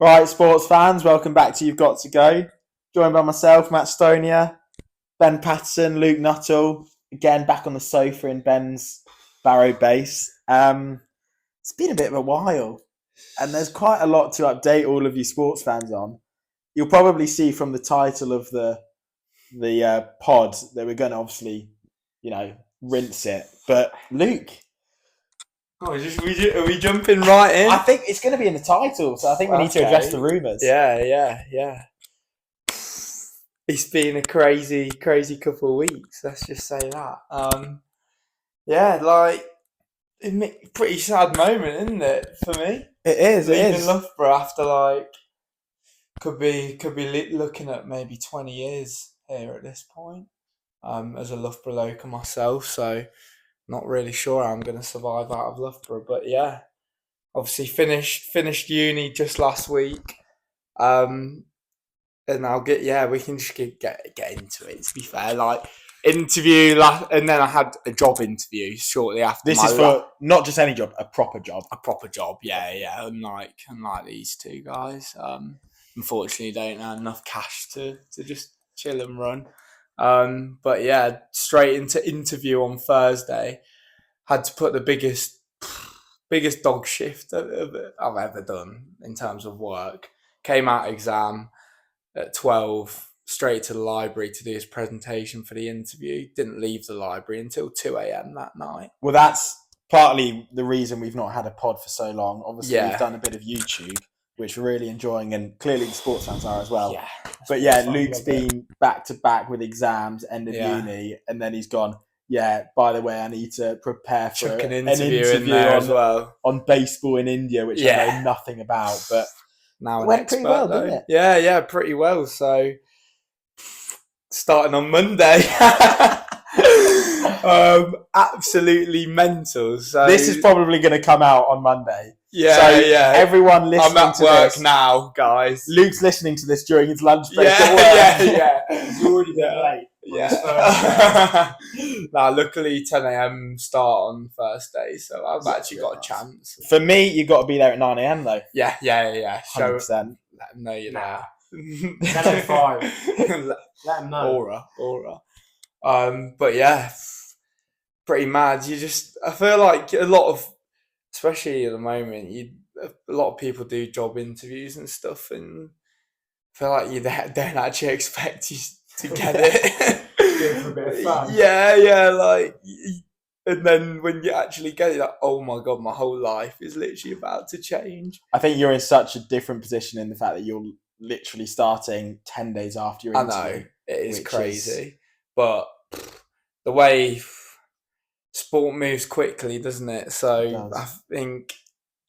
Right, sports fans, welcome back to You've Got to Go. Joined by myself, Matt Stonia, Ben Patterson, Luke Nuttall. Again, back on the sofa in Ben's Barrow base. It's been a bit of a while, and there's quite a lot to update all of you sports fans on. You'll probably see from the title of the pod that we're going to obviously, rinse it. But Luke, Oh, are we jumping right in? I think it's going to be in the title, so I think we need to address the rumours. Yeah. It's been a crazy couple of weeks. Let's just say that. Pretty sad moment, isn't it, for me? It is. Leaving Loughborough after could be looking at maybe 20 years here at this point. As a Loughborough local myself, so not really sure how I'm going to survive out of Loughborough, but yeah, obviously finished uni just last week, and we can just get into it. To be fair, interview and then I had a job interview shortly after. This is for not just any job, a proper job. Yeah. Unlike these two guys, unfortunately, don't have enough cash to just chill and run. But yeah, straight into interview on Thursday. Had to put the biggest dog shift I've ever done in terms of work. Came out exam at 12, straight to the library to do his presentation for the interview. Didn't leave the library until 2 a.m. that night. Well, that's partly the reason we've not had a pod for so long. Obviously, we've done a bit of YouTube, which we're really enjoying, and clearly the sports fans are as well. Yeah. But yeah, Luke's been back to back with exams, end of uni, and then he's gone, yeah, by the way, I need to prepare for an interview in there as well on baseball in India, which I know nothing about, but now it went pretty well, didn't it? Yeah, pretty well. So starting on Monday, absolutely mental. So this is probably going to come out on Monday. Yeah. Everyone listening I'm at to work this now, guys. Luke's listening to this during his lunch break. Yeah. He's already been late. Yeah. Luckily 10 a.m. start on Thursday, so I've actually got a chance. For me, you've got to be there at 9 a.m. though. Yeah. 100%. Let them know you're there. 10:05. Let them know. Aura. But yeah, pretty mad. I feel like a lot of, especially at the moment, a lot of people do job interviews and stuff, and I feel like you don't actually expect you to get it. For a bit of fun. Yeah. And then when you actually get it, like, oh my god, my whole life is literally about to change. I think you're in such a different position in the fact that you're literally starting 10 days after your interview. I know, it is crazy. But the way sport moves quickly, doesn't it? So I think.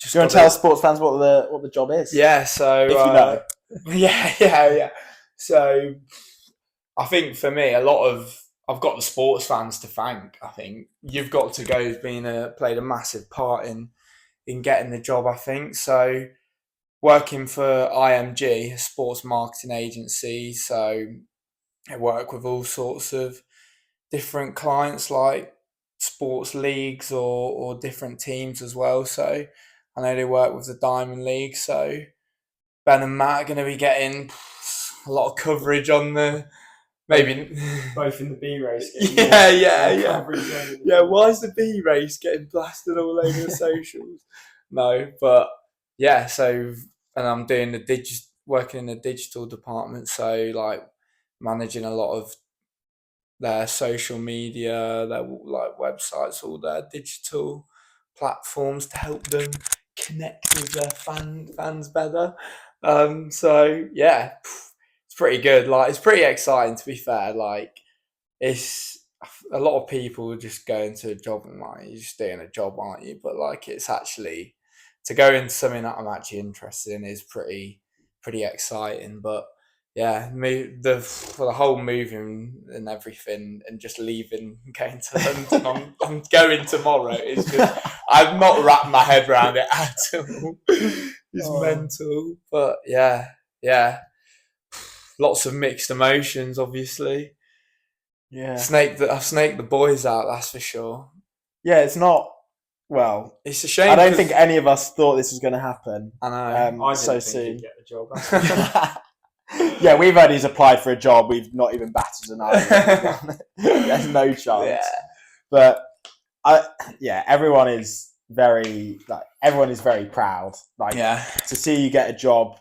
Do you want to tell sports fans what the job is? Yeah, so if you know. Yeah. So I think for me, I've got the sports fans to thank. I think You've Got to Go has played a massive part in getting the job. I think so. Working for IMG, a sports marketing agency, so I work with all sorts of different clients, like sports leagues or different teams as well. So I know they work with the Diamond League. So Ben and Matt are going to be getting a lot of coverage on the. Maybe both in the B race. Yeah. Yeah, why is the B race getting blasted all over the socials? No, but yeah, so, and I'm doing working in the digital department, so managing a lot of their social media, their websites, all their digital platforms to help them connect with their fans better. So yeah. It's pretty good. It's pretty exciting, to be fair. It's a lot of people just go into a job and you're just doing a job, aren't you? But it's actually to go into something that I'm actually interested in is pretty exciting. But yeah, for the whole moving and everything, and just leaving, going to London. I'm going tomorrow. It's just I've not wrapped my head around it at all. It's mental, but yeah. Lots of mixed emotions, obviously. Yeah. I've snaked the boys out, that's for sure. Yeah, it's not well, it's a shame. I don't think any of us thought this was going to happen. I know. I so didn't think soon. he'd get the job. Yeah, we've only applied for a job. We've not even batted an eye. There's no chance. Yeah. But everyone is very proud. Like to see you get a job,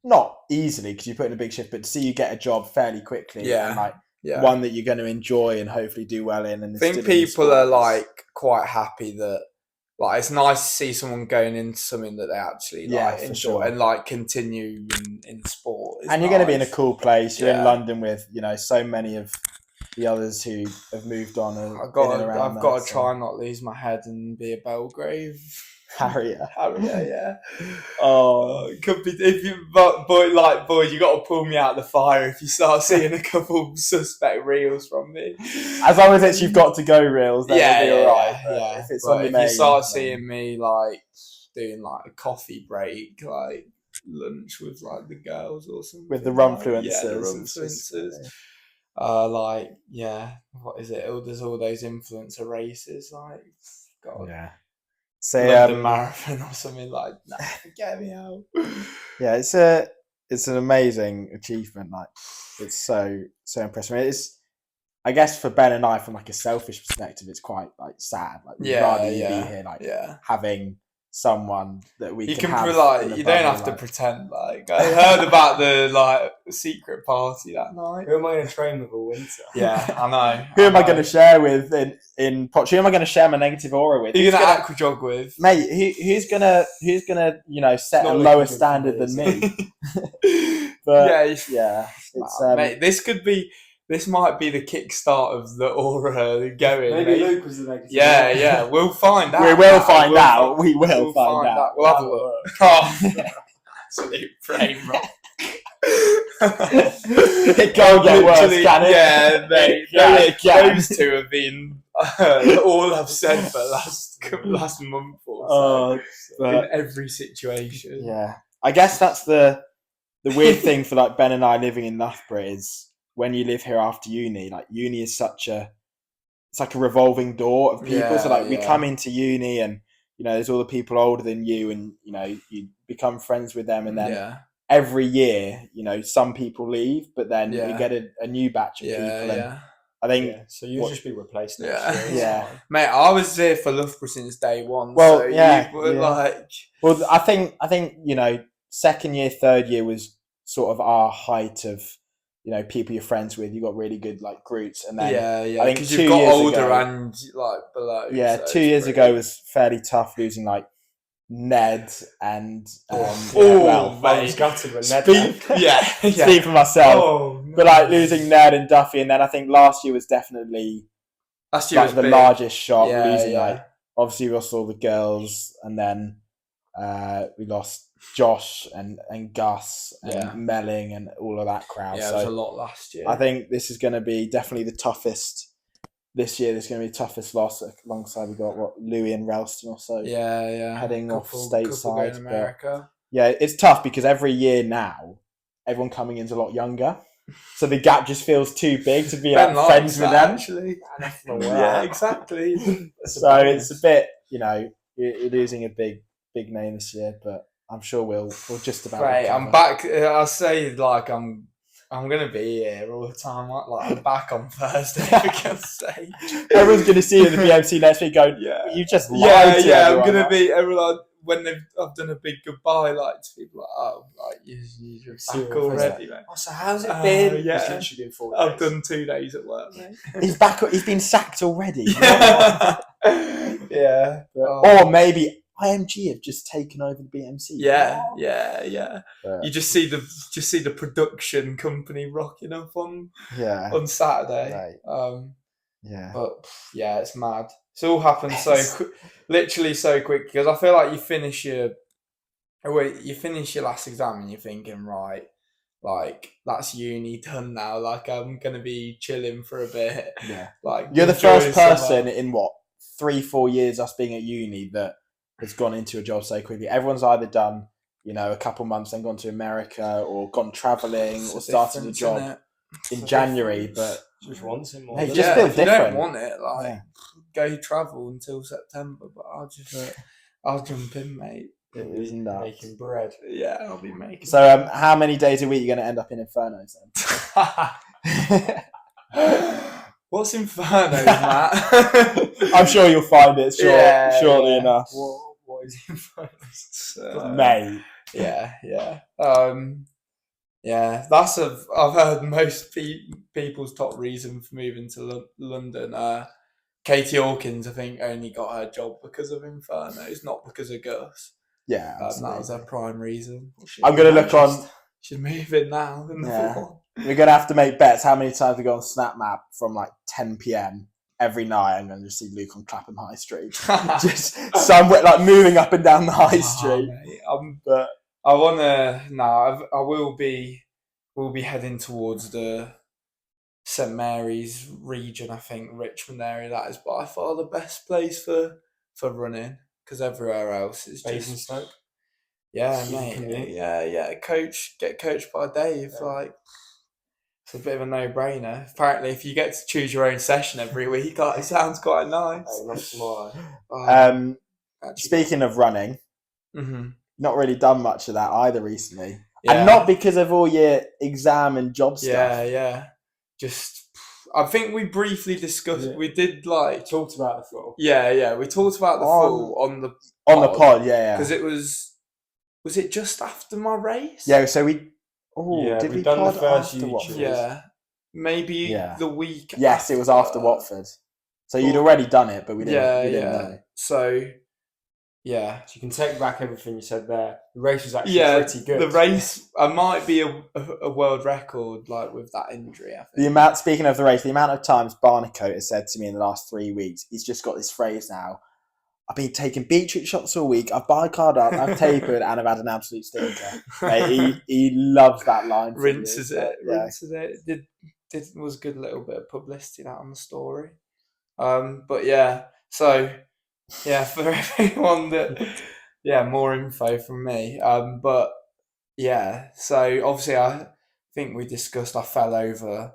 not easily because you put in a big shift, but to see you get a job fairly quickly. Yeah. And like one that you're going to enjoy and hopefully do well in. And I think people are like quite happy that. Like it's nice to see someone going into something that they actually like enjoy and like continue in sport. And you're going to be in a cool place. You're in London with so many of the others who have moved on. I've got to try and not lose my head and be a Belgrave Harrier. Yeah. Oh, it could be boy, you got to pull me out of the fire if you start seeing a couple suspect reels from me. As long as it's you've got to go reels, then it'll be alright. Yeah. If it's if you start seeing me like doing like a coffee break, like lunch with like the girls or something, with the rumfluencers, what is it? There's all those influencer races, like God. Yeah. Say London Marathon or something like that. Get me out. Yeah, it's an amazing achievement. Like it's so impressive. I guess for Ben and I, from like a selfish perspective, it's quite like sad. Like we'd rather you be here, like having someone that we can have. You don't have to pretend. Like I heard about the like secret party that night. Who am I going to train with all winter? Yeah, I know. Who am I going to share with in Poch? Who am I going to share my negative aura with? Who are you going to aqua jog with, mate? Who's gonna set a lower standard than me? But it's mate. This might be the kickstart of the aura going. Maybe Luke was the negative. Yeah, we'll find out. We will find out. We will find out. We'll have a look. Absolute brain rock. It can't get worse, can it? Yeah, mate. Those two have been all I've said for the last month or so. In every situation. Yeah. I guess that's the weird thing for like Ben and I living in Loughborough is when you live here after uni, like uni is it's like a revolving door of people. So like we come into uni and there's all the people older than you and you become friends with them and then every year, some people leave, but then we get a new batch of people. And I think so you'll just be replaced next year. Yeah. Mate, I was there for Loughborough since day one. Well, so yeah. You were like Well, I think second year, third year was sort of our height of people you're friends with. You got really good like groups, and then I think because you've got older and like below. Yeah, so 2 years ago was fairly tough losing like Ned and I was gutted when Ned left. Speak for myself, but like losing Ned and Duffy, and then I think last year was definitely last year was the big. largest shock. Losing like obviously we lost all the girls, and then we lost Josh and Gus and Melling and all of that crowd. Yeah, so it was a lot last year. I think this is going to be definitely the toughest. This year, there's going to be the toughest loss. Alongside we got Louis and Ralston or so. Heading off stateside. America. Yeah, it's tough because every year now, everyone coming in's a lot younger, so the gap just feels too big to be like friends with them. Actually, yeah, exactly. So it's a bit, you're losing a big name this year, but I'm sure we'll just about. Right, I'm back. I'll say like I'm gonna be here all the time. Like I'm back on Thursday. For God's sake, everyone's gonna see you in the BMC next week. Going, you just lied to everyone. I'm gonna be everyone when I've done a big goodbye, like to people like, oh, like you're back already, mate. Oh, so how's it been? Yeah, I've done 2 days at work, mate. He's back. He's been sacked already. Yeah, or maybe IMG have just taken over the BMC. Yeah. You just see the production company rocking up on Saturday. Right. But it's mad. It's all happened literally so quick because I feel like you finish your last exam and you're thinking, right, like that's uni done now. Like I'm gonna be chilling for a bit. Yeah. Like you're the first person in 3-4 years us being at uni that has gone into a job so quickly. Everyone's either done, a couple months, then gone to America or gone travelling or started a job in January, but just wants it more. They doesn't just it? feel if you different. don't want it, like go travel until September. But I'll jump in, mate. it is nuts. Making bread. Yeah, I'll be making. So, how many days a week are you going to end up in Infernos then? What's Inferno, Matt? I'm sure you'll find it shortly enough. What is Inferno? Mate. Yeah. Yeah, I've heard most people's top reason for moving to London. Katie Hawkins, I think, only got her job because of Infernos, not because of Gus. Yeah, that was her prime reason. I'm going to look on. She's moving now. We're going to have to make bets how many times we go on Snap Map from like 10 p.m. every night. I'm going to just see Luke on Clapham High Street. Just somewhere like moving up and down the high street. Mate, but I want to. I will be. We'll be heading towards the St Mary's region. I think Richmond area. That is by far the best place for running because everywhere else is Basingstoke. Yeah, mate. Yeah. Get coached by Dave. Yeah. Like, it's a bit of a no-brainer. Apparently, if you get to choose your own session every week, it sounds quite nice. Oh, not tomorrow. Speaking of running, not really done much of that either recently, and not because of all your exam and job stuff. Yeah. Just, I think we briefly discussed. Yeah. We did talked about the full. Yeah. We talked about the full on the pod. Yeah. Because it was. Was it just after my race? Yeah, so we... did we done the first YouTube? Yeah. Maybe the week Yes, it was after Watford. So you'd already done it, but we didn't know. So, yeah. So you can take back everything you said there. The race was actually pretty good. The race, I might be a world record with that injury, I think. Speaking of the race, the amount of times Barnacote has said to me in the last 3 weeks, he's just got this phrase now. I've been taking beetroot shots all week. I've bicarbed up, I've tapered, and I've had an absolute stinker. He loves that line. Rinses it. It was a good little bit of publicity that on the story. But yeah, so yeah, for everyone that more info from me. But yeah, so obviously I think we discussed I fell over.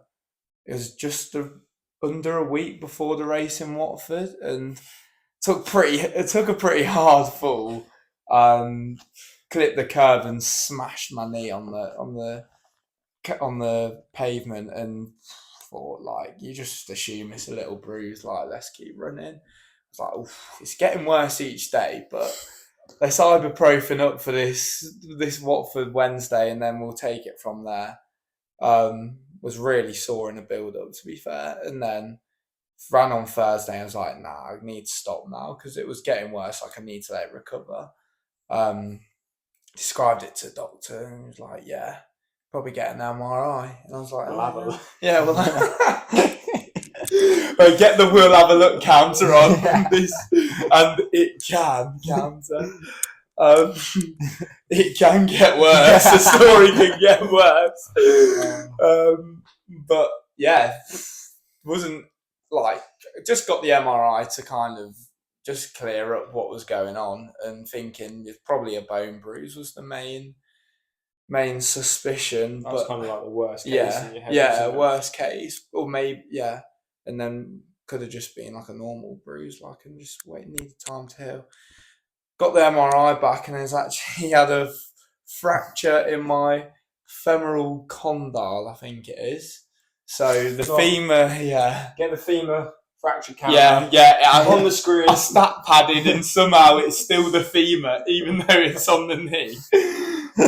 It was just under a week before the race in Watford, and it took a pretty hard fall. Clipped the curb and smashed my knee on the pavement, and thought you just assume it's a little bruise. Let's keep running. It's it's getting worse each day, but let's ibuprofen up for this Watford Wednesday, and then we'll take it from there. Was really sore in the build up, to be fair, and then ran on Thursday. I was like, nah, I need to stop now because it was getting worse. I need to let it recover. Described it to the doctor, and he was like, yeah, probably get an MRI. And I was like, we'll have a look. Yeah, well, get the we'll have a look counter on this, and it can counter. It can get worse. The story can get worse. But yeah, wasn't. Just got the MRI to kind of just clear up what was going on, and thinking it's probably a bone bruise was the main suspicion. That's kind of the worst case. Worst case, or maybe and then could have just been a normal bruise, and just needed time to heal. Got the MRI back, and he had a fracture in my femoral condyle, I think it is. So the femur, Get the femur fracture camera. I'm on the screen. I stat padded, and somehow it's still the femur, even though it's on the knee.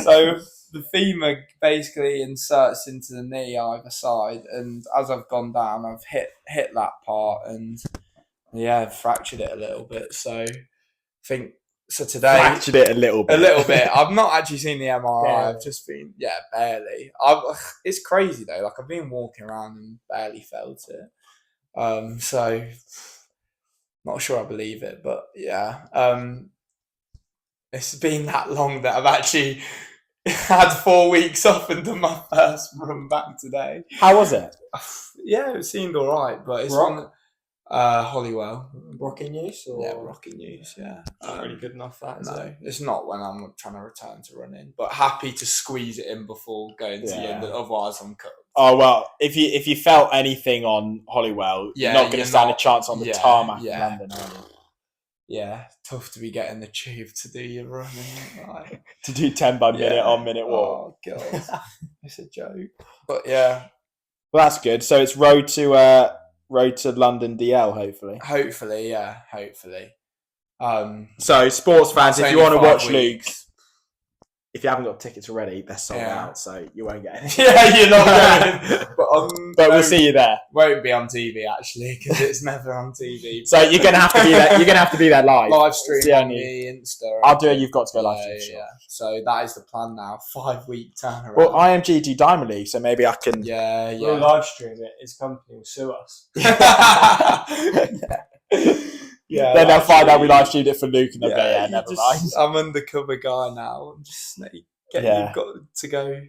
So the femur basically inserts into the knee either side, and as I've gone down, I've hit that part, and fractured it a little bit. So I think. So today, fractured it a little bit. I've not actually seen the MRI. I've just been, barely. It's crazy though. I've been walking around and barely felt it. So not sure I believe it, but it's been that long that I've actually had 4 weeks off and done my first run back today. How was it? It seemed all right, but it's on. Hollywell. Rocking News? Rocking News, Not really good enough, that, is it? It's not when I'm trying to return to running, but happy to squeeze it in before going to the end, otherwise I'm Oh well, if you felt anything on Holywell, you're not going to stand a chance on the tarmac in London, are you? Yeah, tough to be getting the tube to do your running. Like, To do 10 by minute on minute walk. Oh god, it's a joke. But yeah, well, that's good. So it's road to London DL, hopefully. Hopefully. So sports fans, if you want to watch Luke, weeks. if you haven't got tickets already, they're sold out, so you won't get any. Yeah, you're not going. But we'll see you there. Won't be on TV actually because it's never on TV. So you're gonna have to be there. You're gonna have to be there live. Live stream on the Insta. I'll do it. You've got to go live stream. Yeah. So that is the plan now. 5-week turnaround. Well, IMG do Diamond League, so maybe I can. Yeah. We'll live stream it. His company will sue us. Yeah, then they'll find out we live streamed it for Luke and they'll go, never mind. I'm undercover guy now. I'm just you've got to go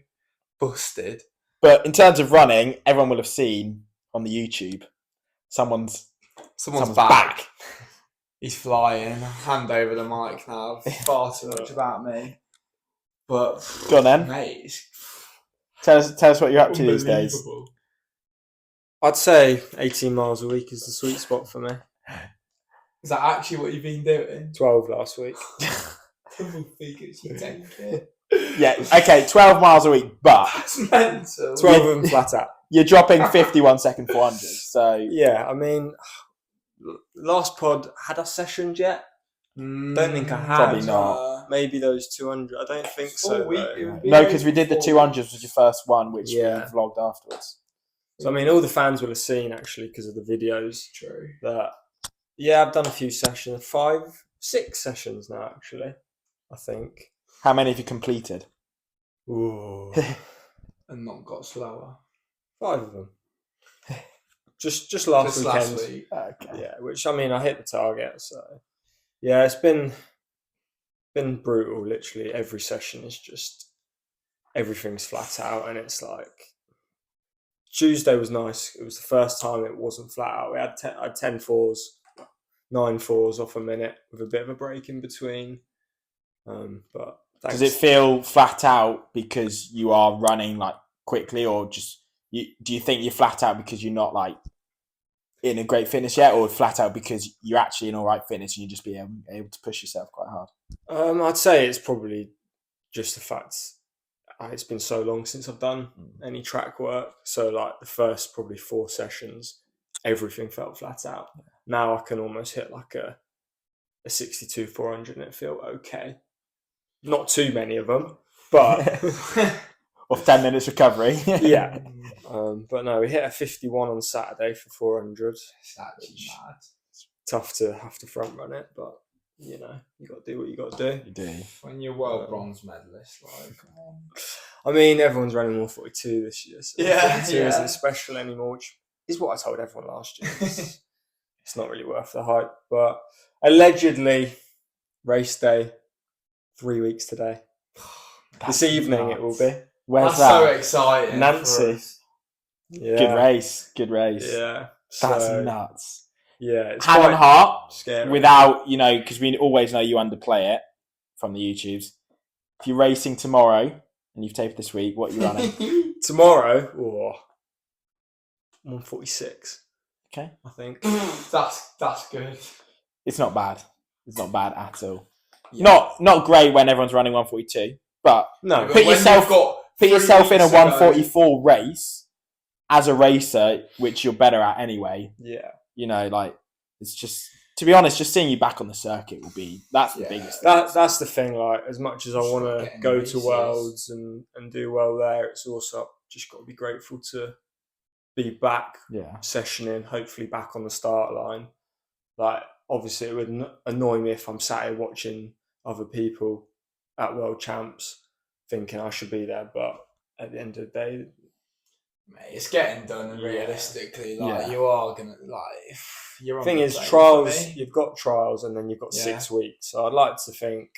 busted. But in terms of running, everyone will have seen on the YouTube someone's back. He's flying. Hand over the mic now. Far too much about me. But go on then, mate. Tell us what you're up to these days. I'd say 18 miles a week is the sweet spot for me. Is that actually what you've been doing? 12 last week. Double figures, you take it. Yeah, okay, 12 miles a week, but That's mental. 12 of them flat out. You're dropping 51 second 400, so yeah. I mean, last pod had I sessioned yet? Don't think I had. Probably not. Maybe those 200. I don't think so. No, because we did the 200s was your first one, which we vlogged afterwards. So I mean, all the fans will have seen actually because of the videos. True. That I've done a few sessions, 5, 6 sessions now actually. I think. How many have you completed? Ooh. And not got slower. 5 of them. Just last weekend. Last week. Okay. Yeah, which I mean, I hit the target. So yeah, it's been brutal. Literally every session is just everything's flat out, and it's like Tuesday was nice. It was the first time it wasn't flat out. We had 10 fours, 9 fours off a minute with a bit of a break in between. But does it feel flat out because you are running like quickly, or just do you think you're flat out because you're not like in a great fitness yet, or flat out because you're actually in all right fitness and you just be able to push yourself quite hard? I'd say it's probably just the fact it's been so long since I've done any track work. So like the first probably 4 sessions, everything felt flat out. Now I can almost hit like a 62 400 and it feel okay. Not too many of them, but off 10 minutes recovery. Yeah. But no, we hit a 51 on Saturday for 400. It's actually mad. Tough to have to front run it, but you know, you got to do what you got to do. You do. When you're world bronze medalist, like, come on. I mean, everyone's running 142 this year, so 142 yeah. isn't special anymore, which is what I told everyone last year. It's not really worth the hype, but allegedly, race day, 3 weeks today. This evening it will be. Where's That's that? so exciting. Nancy. Yeah. Good race. Yeah. That's nuts. Yeah. It's Hand on heart, scary. without, because we always know you underplay it from the YouTubes. If you're racing tomorrow and you've taped this week, what are you running? Tomorrow, 146. Okay. I think. That's good. It's not bad. It's not bad at all. Yeah. Not great when everyone's running 142, but no. Put yourself in a 144 race as a racer, which you're better at anyway. Yeah. It's just, to be honest, just seeing you back on the circuit will be, that's the biggest thing. That's the thing, like, as much as I want to go to Worlds and do well there, it's also just got to be grateful to be back, sessioning, hopefully back on the start line. Like, obviously, it would annoy me if I'm sat here watching other people at World Champs thinking I should be there, but at the end of the day, mate, it's getting done. And realistically, you are gonna You're on thing the is, plane trials. You've got trials, and then you've got 6 weeks. So I'd like to think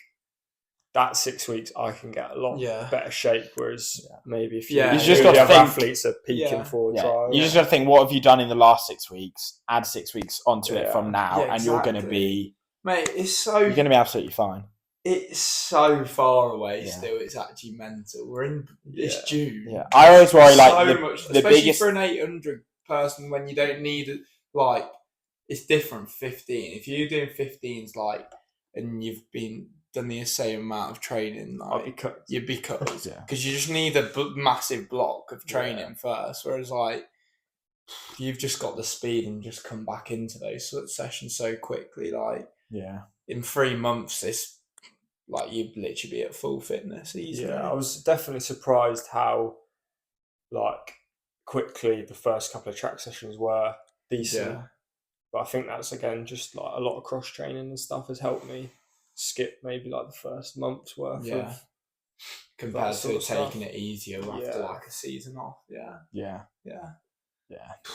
that 6 weeks I can get a lot better shape. Whereas maybe if you just got to have think, athletes are peaking for trials, you just got to think, what have you done in the last 6 weeks? Add 6 weeks onto it from now, and you're going to be, mate. It's so you're going to be absolutely fine. It's so far away Yeah. still. It's actually mental. It's June. Yeah, I always worry like So much, the especially biggest. for an 800 person when you don't need it. Like, it's different. 15. If you're doing 15s, like, and you've done the same amount of training, like, you'd be cut because you just need a massive block of training first. Whereas, like, you've just got the speed and just come back into those sort of sessions so quickly. Like, in 3 months, it's like you'd literally be at full fitness easily. Yeah, I was definitely surprised how like quickly the first couple of track sessions were decent. Yeah. But I think that's again just like a lot of cross training and stuff has helped me skip maybe like the first month's worth of compared sort to of stuff. taking it easier after like a season off. Yeah.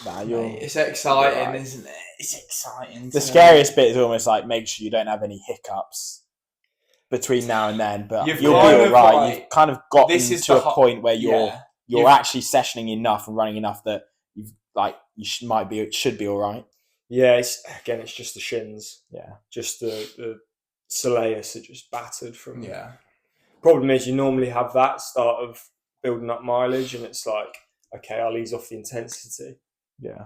Nah, Mate, it's exciting, isn't it? It's exciting. The scariest bit is almost like make sure you don't have any hiccups between now and then, but you'll be all right. Like, you've kind of gotten to a point where you're actually sessioning enough and running enough that you should be all right. Yeah, it's just the shins. Yeah, just the soleus are just battered from. Yeah. Problem is, you normally have that start of building up mileage, and it's like, okay, I'll ease off the intensity. Yeah,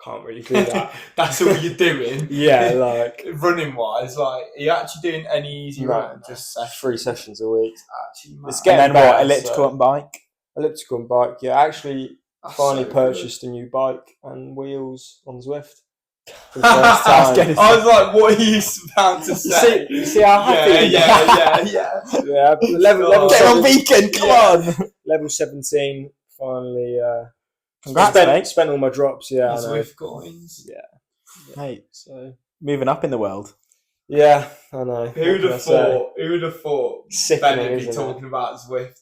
can't really do that. That's all you're doing. Yeah, like running wise, like are you actually doing any easy run? Just 3 sessions a week. It's getting and then better, what? Elliptical and bike. Elliptical and bike. Yeah, actually, finally purchased a new bike and wheels on Zwift. For the first time. I was like, what are you about to say? You see how happy? Yeah. Level Get on Beacon, come on. Level 17, finally. Congrats, spent all my drops, Zwift coins. Yeah. Mate, so moving up in the world. Yeah, I know. Who'd have thought Ben would be talking about Zwift,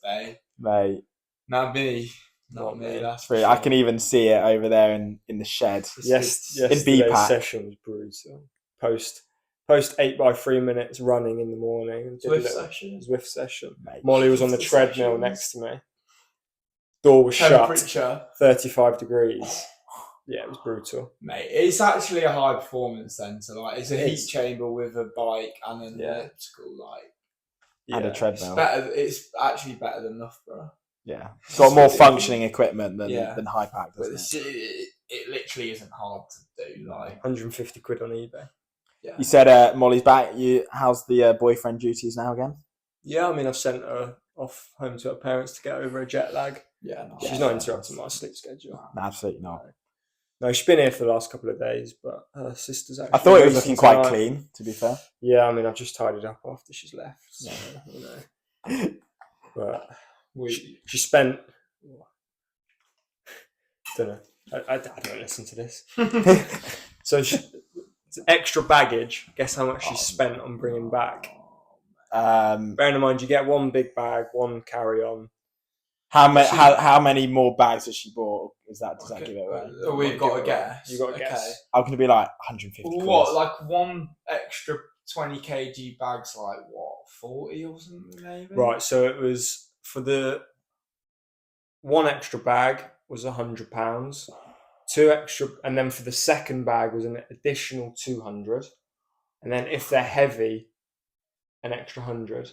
Mate. Not me. Not me, that's true. I can even see it over there in the shed. Yesterday's session was brutal. Post 8x3 minutes running in the morning. Zwift session. Mate, Molly was on the treadmill next to me. Door was shut. 35 degrees. Yeah, it was brutal. Mate, it's actually a high performance centre. Like, it's a heat chamber with a bike and an elliptical, and a treadmill. It's actually better than Loughborough. Yeah, it's got more functioning equipment than High Pack, doesn't it? It literally isn't hard to do. Like 150 quid on eBay. Yeah. You said Molly's back. How's the boyfriend duties now again? Yeah, I mean, I've sent her off home to her parents to get over a jet lag. Yeah, she's not interrupting my sleep schedule. No, absolutely not. No, she's been here for the last couple of days, but her sister's actually. I thought it was looking quite clean, to be fair. Yeah, I mean, I've just tidied up after she's left. So, But she spent. Don't know. I don't listen to this. So extra baggage. Guess how much she spent on bringing back? Bearing in mind, you get one big bag, one carry-on. How many more bags has she bought? Does that give it away? We've got to guess. You got to guess. I'm going to be like 150 quid. What? Like one extra 20 kg bag's like what? 40 or something maybe? Right. So it was for the one extra bag was £100. 2 extra, and then for the second bag was an additional 200, and then if they're heavy, an extra 100.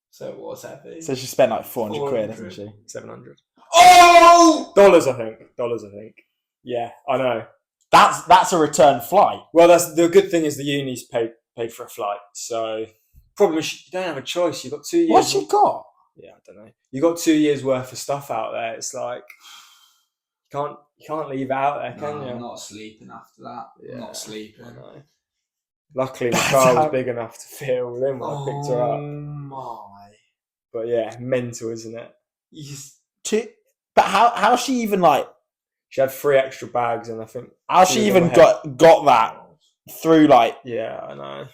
So it was heavy. So she spent like 400 quid, hasn't she? 700. Oh! Dollars, I think. Yeah, I know. That's a return flight. Well, that's the good thing is the uni's paid for a flight. So problem is you don't have a choice. You've got 2 years. What's she got? Yeah, I don't know. You got 2 years worth of stuff out there. It's like you can't leave it out there, can you? I'm not sleeping after that. Yeah, I'm not sleeping. Luckily, the car was big enough to fit all in when I picked her up. Oh my! But yeah, mental, isn't it? But how she even like? She had 3 extra bags, and I think how she even got that through like? Yeah, I know.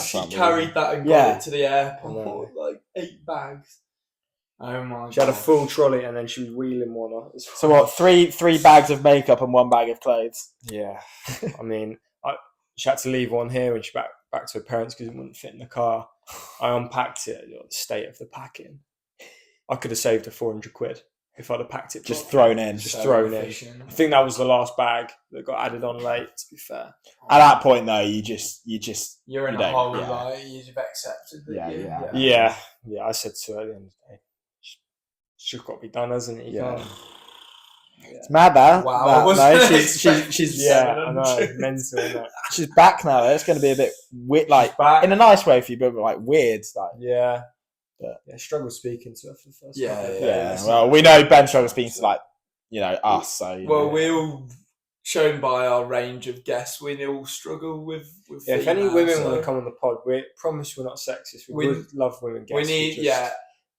She carried that and got it to the airport, like 8 bags. Oh my god! She had a full trolley, and then she was wheeling one off. So what? Three bags of makeup and 1 bag of clothes. Yeah, I mean, she had to leave one here when she back to her parents because it wouldn't fit in the car. I unpacked it. The state of the packing. I could have saved her 400 quid. if I'd have packed it Just properly. thrown in. Just thrown in. efficient. I think that was the last bag that got added on late, to be fair. At that point, though, you just You're in you a don't- hole, yeah. like you've accepted that. Yeah. Yeah, I said to her at the end of the day, it's just got to be done, hasn't it? You Yeah. can't. It's mad that. Wow, that, I wasn't no, expecting she's Yeah, I 700. know, mental. Isn't it? she's back now. It's going to be a bit weird, like back. in a nice way for you, but like weird. Like, Yeah, But- yeah, struggle speaking to her for the first. Yeah, couple of yeah. days. well, we know Ben struggles speaking to like us. So Well, we all, shown by our range of guests, we all struggle with Yeah, if any females, women so want to come on the pod, we promise we're not sexist. We would love women guests. we need,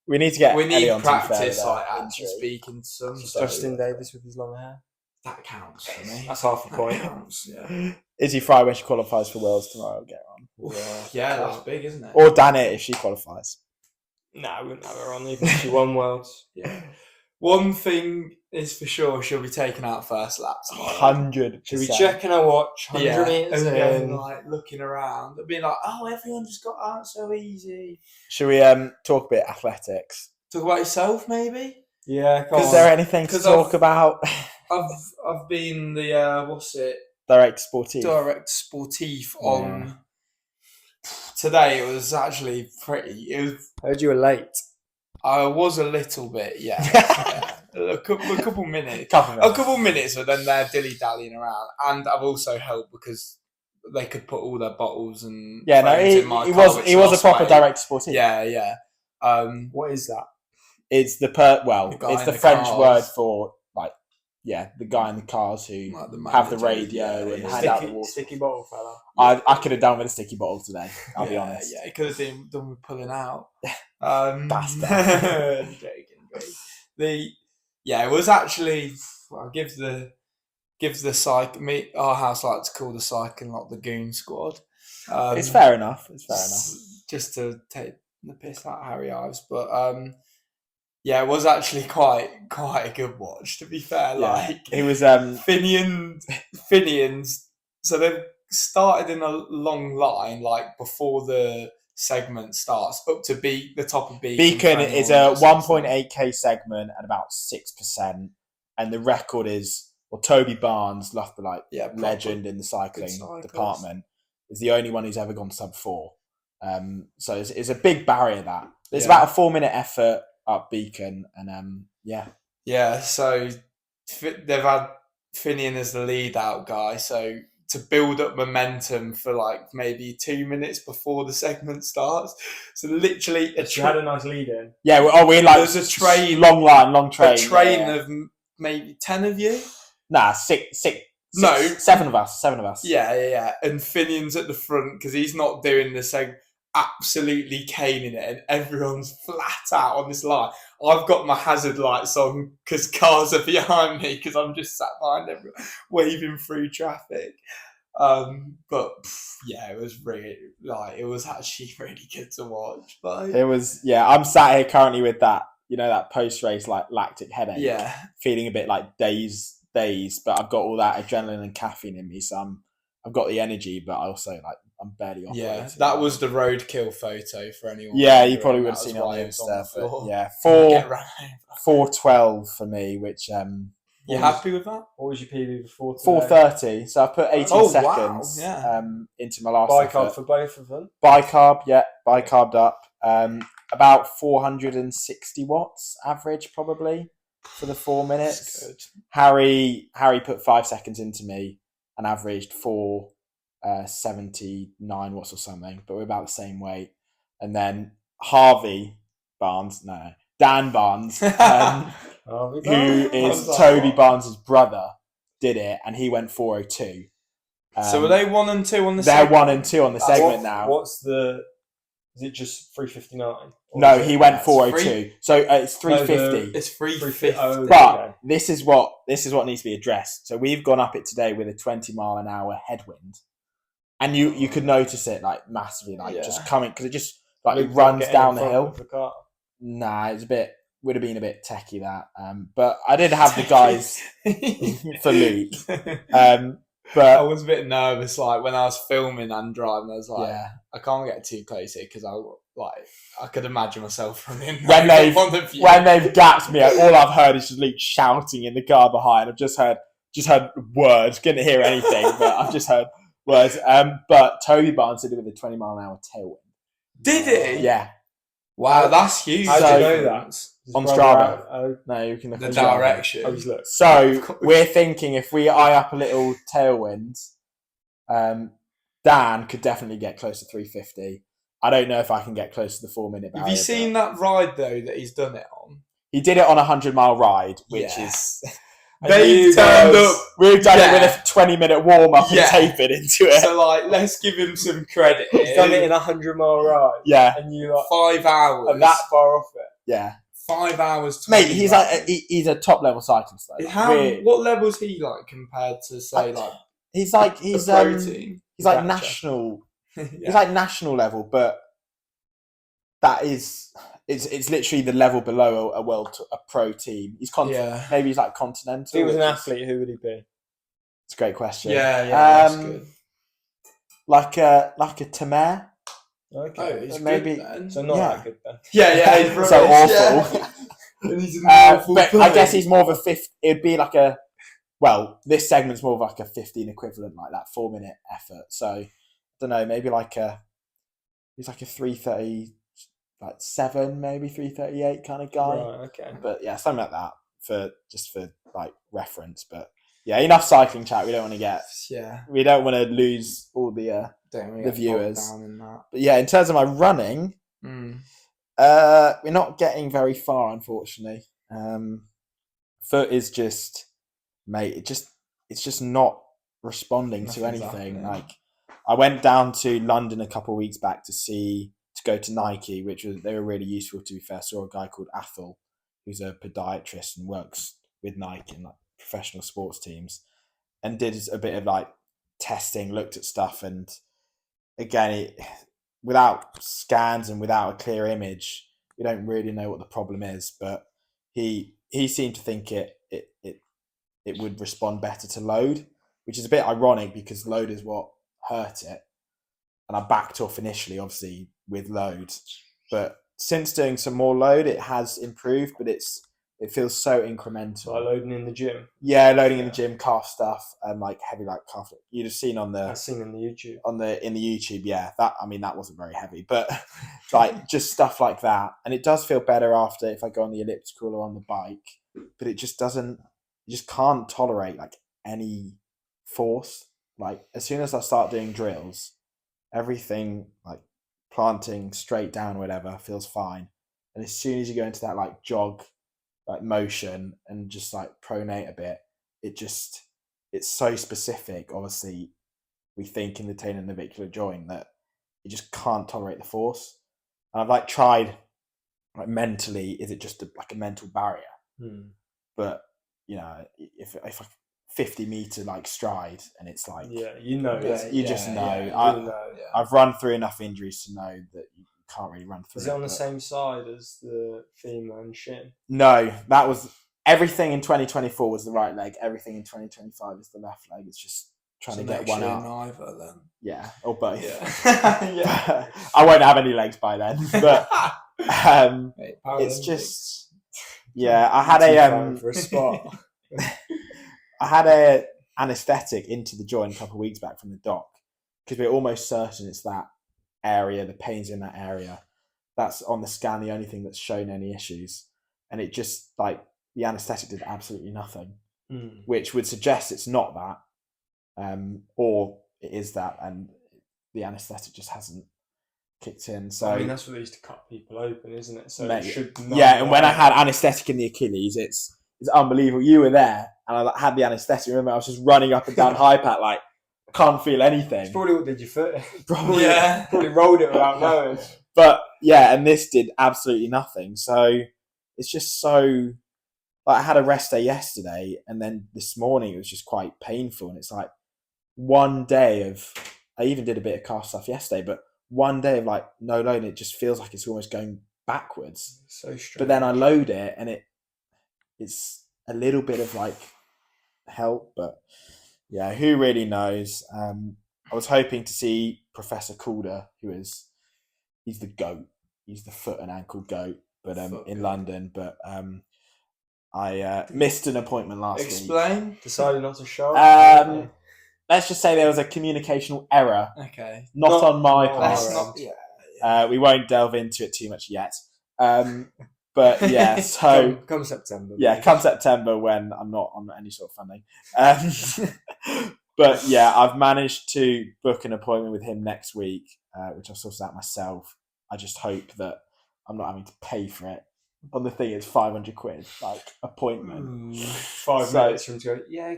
we need to get we Ellie need on, to be fair, practice, with like that actually injury. speaking to some. Just So Justin Davis with his long hair. that counts for me. That's half a That point. counts, yeah. Izzy Fry when she qualifies for Worlds tomorrow. I'll get her on. Yeah, that's big, isn't it? Or Dan it if she qualifies. Nah, I wouldn't have her on even if she won Worlds. Yeah. One thing is for sure, she'll be taking out first lap tomorrow. 100%. Should we check in our watch? 100 Yeah, metres and then in. like looking around and being like, oh, everyone just got out so easy. Should we talk a bit athletics? Talk about yourself, maybe. Yeah, come Is on. there anything to 'Cause talk about? I've been the Direct Sportif. direct sportif on today. It was actually pretty. Heard you were late. I was a little bit, yeah. A couple minutes. A couple minutes, but then they're dilly-dallying around. And I've also helped because they could put all their bottles and Yeah, no, phones in my he car, was which he was a lost proper weight. Direct Sportif. Yeah. What is that? It's the The guy it's in the the French cars. word for the guy in the cars who Like the have the manager, radio yeah, and yeah. hand out the water. Sticky bottle fella. I could have done with a sticky bottle today. I'll be honest. Yeah, it could have been done with pulling out. Bastard. Joking. It was actually. Well, gives the psych. Our house like to call the cycling lot the goon squad. It's fair enough. It's fair enough. Just to take the piss out of Harry Ives, but it was actually quite a good watch. To be fair, like It was Finian's. So they've started in a long line, like before the segment starts, up to the top of Beacon. Beacon for is anyone a that's listening. 1.8k segment at about 6%, and the record is Toby Barnes, Loughborough proper legend in the cycling cyclist. department, is the only one who's ever gone sub 4. So it's a big barrier that it's Yeah. about a 4-minute effort up Beacon, and Yeah, so they've had Finian as the lead out guy, so to build up momentum for like maybe 2 minutes before the segment starts. So literally She had a nice lead in. yeah. We like There's a train- long train, a train yeah. of maybe 10 of you. No, 7 of us. Yeah. And Finian's at the front because he's not doing the segment. Absolutely caning it, and everyone's flat out on this line. I've got my hazard lights on because cars are behind me because I'm just sat behind everyone waving through traffic. But it was really it was actually really good to watch. It was I'm sat here currently with that that post race lactic headache. Yeah, feeling a bit like dazed, but I've got all that adrenaline and caffeine in me, so I've got the energy, but I also I'm barely operating. yeah. That was the roadkill photo for anyone. Yeah, you probably wondering. would have That seen was it on why the it was on Insta. the floor. But yeah, Get run over. 4:12 for me, which You happy with that? What was your PB before? 4:30. So I put 18 Oh, wow, seconds yeah. into my last Bicarb effort. for both of them. Bicarbed up. About 460 watts average probably for the 4 minutes. That's good. Harry put 5 seconds into me and averaged 479 watts or something, but we're about the same weight. And then Dan Barnes, who is Toby Barnes' brother, did it, and he went 4:02. So were they 1 and 2 on the They're segment? 1 and 2 on the segment now. What's the? Is it just 3:59? No, he went That's 4:02. So it's 3:50. It's 350. Oh, But this is what needs to be addressed. So we've gone up it today with a 20-mile-an-hour headwind, and you could notice it massively, just coming because it just it runs down the hill. Nah, would have been a bit techie that. But I did have the guys for Luke. I But was a bit nervous, like when I was filming and driving. I was like, yeah, I can't get too close here because I could imagine myself running when when they've gapped me, all I've heard is just Luke shouting in the car behind. I've just heard words. Couldn't hear anything, but I've just heard words. But Toby Barnes did it with a 20-mile-an-hour tailwind. Did he? Yeah. Wow, that's huge. How do So- you know that? On Brother Strava. out- No, you can look The on Strava. direction. I was look. So we're thinking if we eye up a little tailwind, Dan could definitely get close to 350. I don't know if I can get close to the 4-minute barrier. Have you seen that ride though that he's done it on? He did it on a 100-mile ride, which Yeah. is... They turned up. We've done it with Yeah. a 20-minute warm-up Yeah. and tapered into it. So like, let's give him some credit. He's done it in a 100-mile ride. Yeah, And you like 5 hours. are that far off it. yeah. 5 hours. Mate, 20 he's miles. like he's a top-level cyclist, though. What level's he like compared to say like He's like the pro team? he's like Gotcha. national. Yeah. He's like national level, but that is it's literally the level below a pro team. He's Yeah. maybe he's like continental. If he was an which is- athlete, who would he be? It's a great question. Yeah, that's Um, good. Like a Tamer. Okay. Oh, he's maybe- good then. So not yeah. that good then. Yeah, he's rubbish, So awful. yeah. And he's an awful But I player. guess he's more of a fifth. It'd be like a. Well, this segment's more of like a 15 equivalent, like that 4-minute effort. So I don't know, maybe like he's like a 3:30, like 7, maybe 3:38 kind of guy. Right, okay. But yeah, something like that for like reference. But yeah, enough cycling chat. We don't want to get. Yeah. We don't want to lose all the. Don't really The get bogged viewers. down in that. But yeah, in terms of my running, Mm. we're not getting very far, unfortunately. Foot is just, mate. It's just not responding to Nothing's anything. happening. Like, I went down to London a couple of weeks back to go to Nike, they were really useful. To be fair, saw a guy called Athel, who's a podiatrist and works with Nike and like professional sports teams, and did a bit of like testing, looked at stuff, and again, without scans and without a clear image, we don't really know what the problem is. But he seemed to think it would respond better to load, which is a bit ironic because load is what hurt it. And I backed off initially, obviously, with load. But since doing some more load, it has improved, but it feels so incremental. Like loading in the gym. Yeah, loading in the gym, calf stuff, and like heavy like calf. You'd have seen on I've the seen in the YouTube. in the YouTube, yeah. That wasn't very heavy, but like just stuff like that. And it does feel better after if I go on the elliptical or on the bike, but it just doesn't. You just can't tolerate like any force. Like as soon as I start doing drills, everything like planting straight down, whatever, feels fine. And as soon as you go into that like jog, like motion and just like pronate a bit, it's so specific. Obviously, we think in the tenonavicular joint that you just can't tolerate the force. And I've like tried like mentally, is it just like a mental barrier? But you know, if I 50-meter like stride and it's like you know, you just know. Yeah. I've run through enough injuries to know that you can't really run through. Is it on the but- same side as the femur and shin? No, that was everything in 2024 was the right leg. Everything in 2025 is the left leg. It's just trying to get one up. Neither then. Yeah, or both. Yeah. I won't have any legs by then, but Mate, it's Paralympics. just yeah. I had for a spot. I had a anaesthetic into the joint a couple of weeks back from the doc because we're almost certain it's that area, the pain's in that area. That's on the scan the only thing that's shown any issues, and it just like the anaesthetic did absolutely nothing, which would suggest it's not that, or it is that, and the anaesthetic just hasn't kicked in. So I mean, that's what they used to cut people open, isn't it? So Mate, it should yeah, and when I had anaesthetic in the Achilles, it's unbelievable. You were there, and I had the anaesthetic. Remember, I was just running up and down high pat, like can't feel anything. It's probably what did your foot. Probably, Yeah. Probably rolled it without knowing. But yeah, and this did absolutely nothing. So it's just so. Like I had a rest day yesterday, and then this morning it was just quite painful. And it's like one day of. I even did a bit of calf stuff yesterday, but one day of like no load, and it just feels like it's almost going backwards. So strange. But then I load it, and it's a little bit of like help, but Yeah, who really knows? I was hoping to see Professor Calder, he's the goat. He's the foot and ankle goat, but in London. But I missed an appointment last week. Explain. Decided not to show up. Let's just say there was a communicational error. Okay. Not on my not part. our Not, end. yeah. We won't delve into it too much yet. But yeah, so come September. yeah, come September when I'm not on any sort of funding. But yeah, I've managed to book an appointment with him next week, which I've sorted out myself. I just hope that I'm not having to pay for it. On the thing, it's £500, like appointment. 5 minutes from to go. Yeah,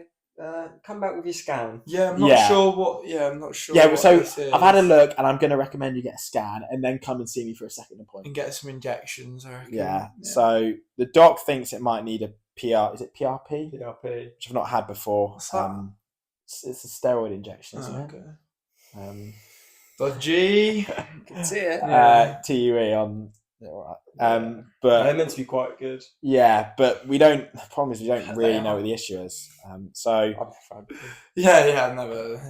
come back with your scan. Yeah, I'm not sure what. Yeah, I'm not sure. Yeah, what so this is. I've had a look, and I'm going to recommend you get a scan and then come and see me for a second appointment and get some injections. I reckon. Yeah. So the doc thinks it might need a PR. Is it PRP? PRP, Which I've not had before. What's that? It's a steroid injection, isn't Okay. it? Dodgy. can see it. TUE on. But They're meant to be quite good. yeah, but we don't. The problem is we don't really know what the issue is. So yeah, never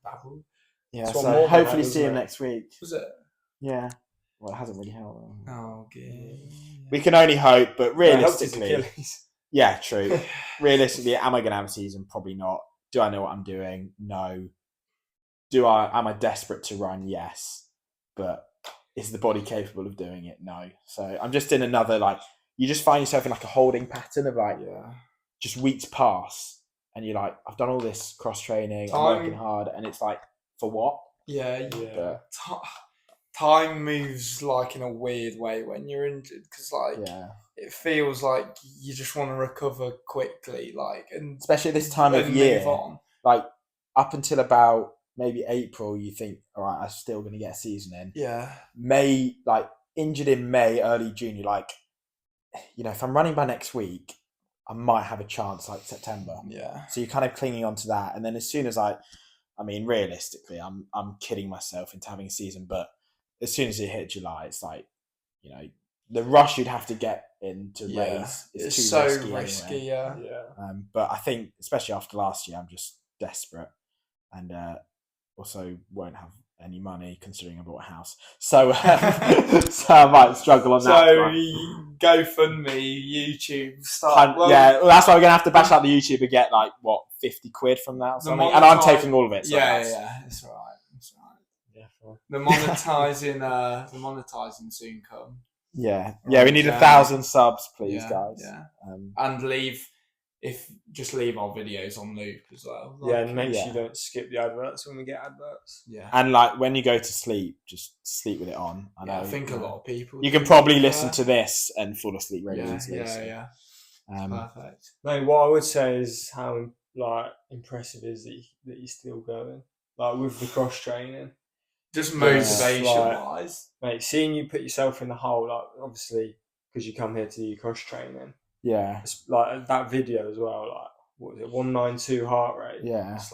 babbled. yeah, So so more than hopefully that, see him isn't it? next week. Was it? Yeah. Well, it hasn't really helped. Oh, good. We can only hope, but It helped his realistically, Achilles. yeah, true. Realistically, am I going to have a season? Probably not. Do I know what I'm doing? No. Am I desperate to run? Yes. But is the body capable of doing it? No. So I'm just in another, you just find yourself in a holding pattern of just weeks pass and you're like, I've done all this cross training, I'm working hard, and it's like, for what? Yeah. But, time moves in a weird way when you're injured because it feels like you just want to recover quickly, and especially this time of year, move on. Up until about maybe April, you think, all right, I'm still going to get a season in. Yeah. May, injured in May, early June, you're like, if I'm running by next week, I might have a chance September. Yeah. So you're kind of clinging on to that. And then as soon as realistically, I'm kidding myself into having a season, but as soon as you hit July, it's the rush you'd have to get in to race is too so risky. Anyway. Yeah. But I think, especially after last year, I'm just desperate, and also won't have any money considering I bought a house. So, so I might struggle on that. So GoFundMe, YouTube, start. That's why we're gonna have to bash out the YouTube and get 50 quid from that or something. And I'm taking all of it. So yeah, that's right. Yeah, fine. The monetizing soon come. Yeah, we need 1,000 subs, please, guys. Yeah, and leave our videos on loop as well. And make sure you don't skip the adverts when we get adverts. Yeah, and when you go to sleep, just sleep with it on. I think a lot of people. You can probably listen to this and fall asleep really easily. Yeah. Perfect. No, what I would say is how impressive is that you're still going with the cross training. Just motivation wise, mate. Seeing you put yourself in the hole, obviously because you come here to do your cross training. Yeah, it's that video as well. What was it? 192 heart rate. Yeah, it's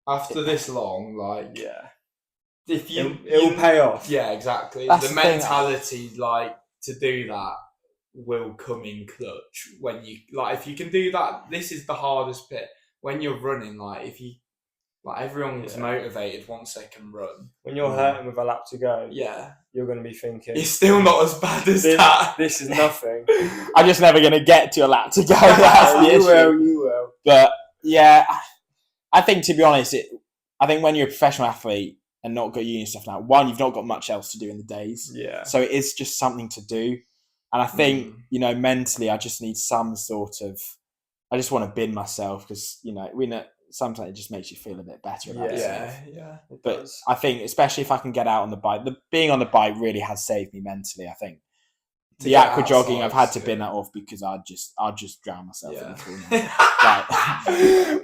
after this long, if it will pay off. Yeah, exactly. That's the mentality, to do that, will come in clutch when you if you can do that. This is the hardest bit when you're running. If you. Everyone's motivated once they can run. When you're hurting with a lap to go, you're going to be thinking, it's still not as bad as that. This is nothing. I'm just never going to get to a lap to go. That's the issue. You will. But yeah, I think, to be honest, I think when you're a professional athlete and not got uni stuff now, one, you've not got much else to do in the days. Yeah. So it is just something to do. And I think, mentally, I just need some sort of, I just want to bin myself because, we know, sometimes it just makes you feel a bit better about yourself. Yeah. But I think, especially if I can get out on the bike, being on the bike really has saved me mentally. I think the aqua jogging, I've had to bin that off because I'd just drown myself in the pool.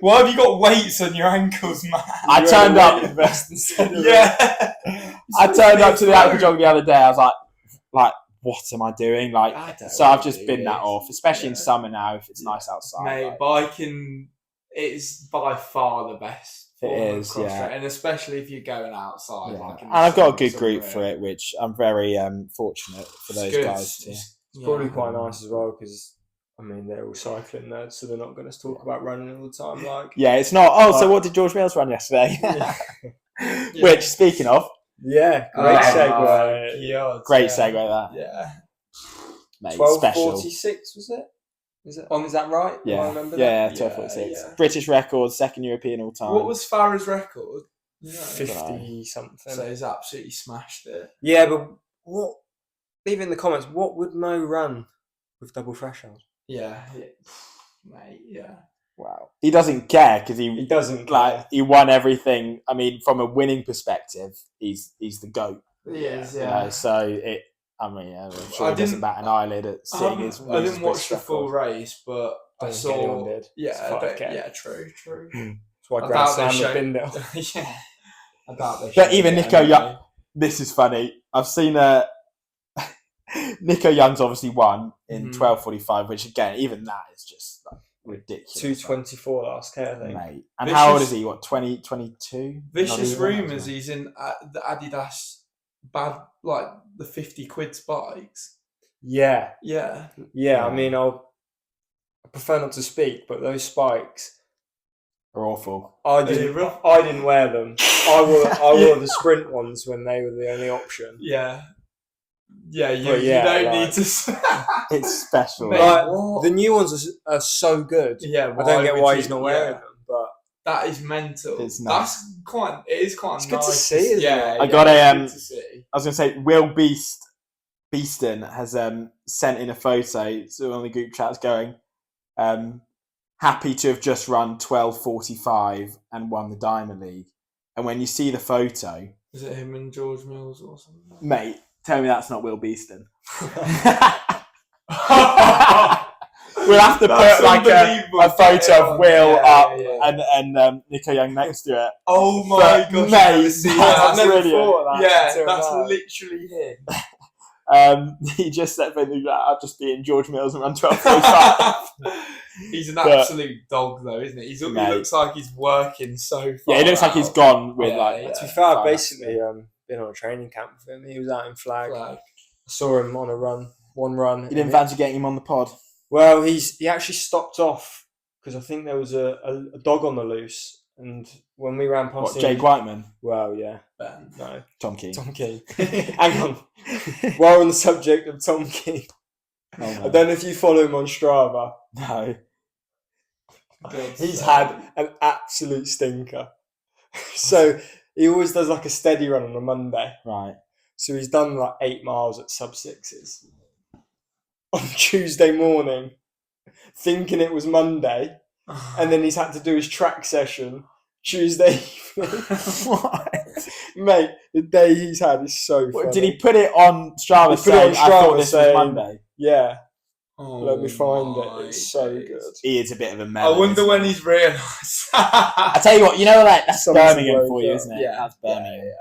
Why have you got weights on your ankles, man? I turned up. I turned up to the aqua jog the other day. I was like, what am I doing? So I've just binned that off, especially in summer now if it's nice outside. Mate, biking. It's by far the best. It is, and especially if you're going outside. And I've got a good group for it, which I'm very fortunate for those guys. It's probably quite nice as well because I mean, they're all cycling nerds, so they're not going to talk about running all the time. Like, Yeah, it's not. Oh, so what did George Mills run yesterday? Which, speaking of, great segue. God, great segue that. Yeah. Mate, 12:46 was it? Is that right? Yeah, Do I remember yeah, that? 12:46. Yeah. British record, second European all time. What was Farah's record? 50 something. So he's absolutely smashed it. Yeah, but what? Leave it in the comments. What would Mo run with double threshold? Yeah. Mate, yeah. Wow. He doesn't care because He doesn't like he won everything. I mean, from a winning perspective, he's the GOAT. He is, You yeah. know, so it. I mean, I'm sure he doesn't bat an eyelid at seeing his. I didn't watch the record. full race, but I Don't think anyone saw. did. Yeah, It's 5K. yeah, true. That's why About Grand Slam the have been there. Yeah. About this. But even Nico Young, this is funny. I've seen Nico Young's obviously won in 12:45, which again, even that is just like ridiculous. 2:24 last K, I think. Mate. And how old is he? What, 20, 22? Vicious rumours he's in the Adidas bad, like the 50 quid spikes. Yeah. Yeah. I mean, I prefer not to speak, but those spikes are awful. I didn't wear them. I wore the sprint ones when they were the only option. Yeah. Yeah, you don't need to. It's special. Mate, the new ones are so good. Yeah, I don't get why he's not wearing them, but that is mental. It's nice. It is quite it's nice. good to see, isn't it? I got a good to see. I was going to say, Will Beeston has sent in a photo to one of the group chats going, happy to have just run 12:45 and won the Diamond League. And when you see the photo, is it him and George Mills or something? Mate, tell me that's not Will Beeston. We'll have to put like a photo of Will up and Nico Young next to it. Oh my gosh, mate, I've never brilliant. thought of that. Yeah, that's literally him. He just said, "I'll just be in George Mills and run 12:45." He's an absolute dog, though, isn't he? He looks like he's working so far. Yeah, he looks like he's gone with To be fair, I've basically been on a training camp with him. He was out in Flag. I saw him on one run. You didn't fancy getting him on the pod? Well, he actually stopped off because I think there was a dog on the loose, and when we ran past him, Jake Whiteman? Well, yeah, no, Tom Key. Hang on. While we're on the subject of Tom Key, I don't know if you follow him on Strava. No. He's had an absolute stinker. So he always does like a steady run on a Monday. Right. So he's done like 8 miles at sub-6s. On Tuesday morning, thinking it was Monday, and then he's had to do his track session Tuesday evening. What? Mate, the day he's had is so funny. Did he put it on Strava saying, I thought this was Monday? Yeah. Let me find it. It's so good. He is a bit of a melon. I wonder when he's realised. I tell you what, you know that's Birmingham for you, isn't it? Yeah. That's Birmingham. Yeah.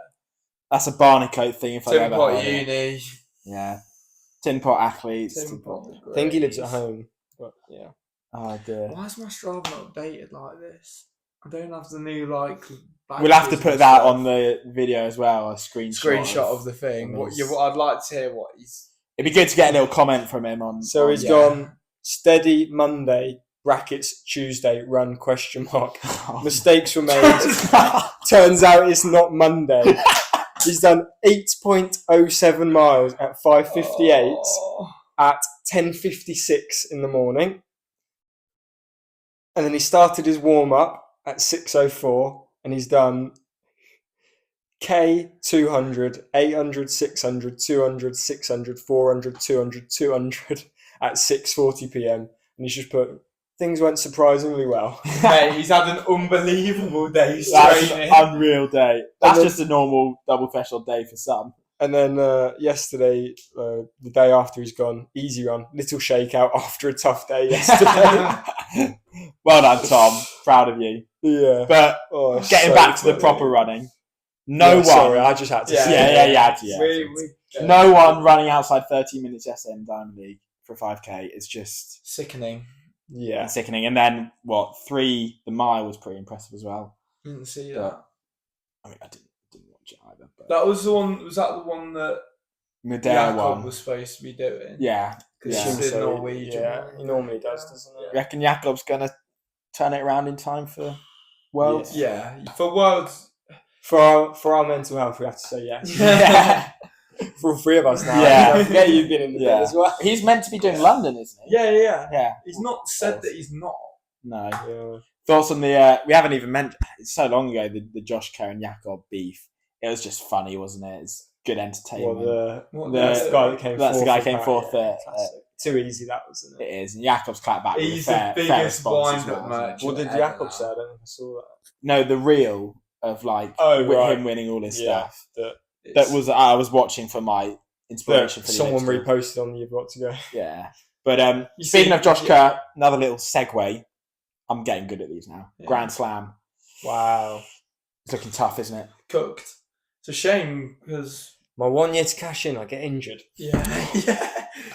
That's a Barnacote thing if I ever heard it. Uni. Yeah. Tin Pot athletes. I think he lives at home. But yeah. Oh dear. Why is my Strava not updated like this? I don't have the new We'll have to put that on the video as well. A screenshot of the thing. I'd like to hear what he's. It'd be good to get a little comment from him on. So he's gone steady Monday brackets Tuesday run ? Mistakes were made. Turns out it's not Monday. He's done 8.07 miles at 5:58 at 10:56 in the morning. And then he started his warm-up at 6:04 and he's done K, 200, 800, 600, 200, 600, 400, 200, 200 at 6:40 p.m. And he's just put, things went surprisingly well. Hey, he's had an unbelievable day. That's an unreal day. That's just a normal double threshold day for some. And then yesterday, the day after he's gone, easy run, little shakeout after a tough day yesterday. Well done, Tom. Proud of you. Yeah. But getting back to the proper running, Sorry, I just had to say. Yeah. No one running outside 30 minutes yesterday in Diamond League for 5K is just sickening. Yeah. Sickening. And then, the mile was pretty impressive as well. Didn't see that. I mean, I didn't watch it either. But that was the one, was that the one that Medea Jakob was supposed to be doing? Yeah. because Yeah. he's Assume the so. Norwegian. Yeah, one. he normally does, doesn't he? You reckon Jakob's going to turn it around in time for Worlds? Yeah, for Worlds. For our mental health, we have to say yes. Yeah. For all three of us now. Yeah. Don't forget you've been in the bit as well. He's meant to be doing London, isn't he? Yeah. Yeah. He's not said that he's not. No. Yeah. Thoughts on the? We haven't even mentioned. It's so long ago the Josh Kerr and Jakob beef. It was just funny, wasn't it? It's good entertainment. That's the guy that came That's fourth. the guy who came fourth. Classic. Too easy that was, isn't it? It is, and Jakob's clapped back. He's with a fair, the fair biggest response as wind-up well, isn't merchant. it? What did ever Jakob now. say? I don't think I saw that. No, the reel of like him winning all his stuff. That was I was watching for my inspiration. For the someone next reposted on the You've Got to Go. Yeah, but speaking of Josh Kerr, another little segue. I'm getting good at these now. Yeah. Grand Slam. Wow. It's looking tough, isn't it? Cooked. It's a shame because My 1 year to cash in, I get injured. yeah.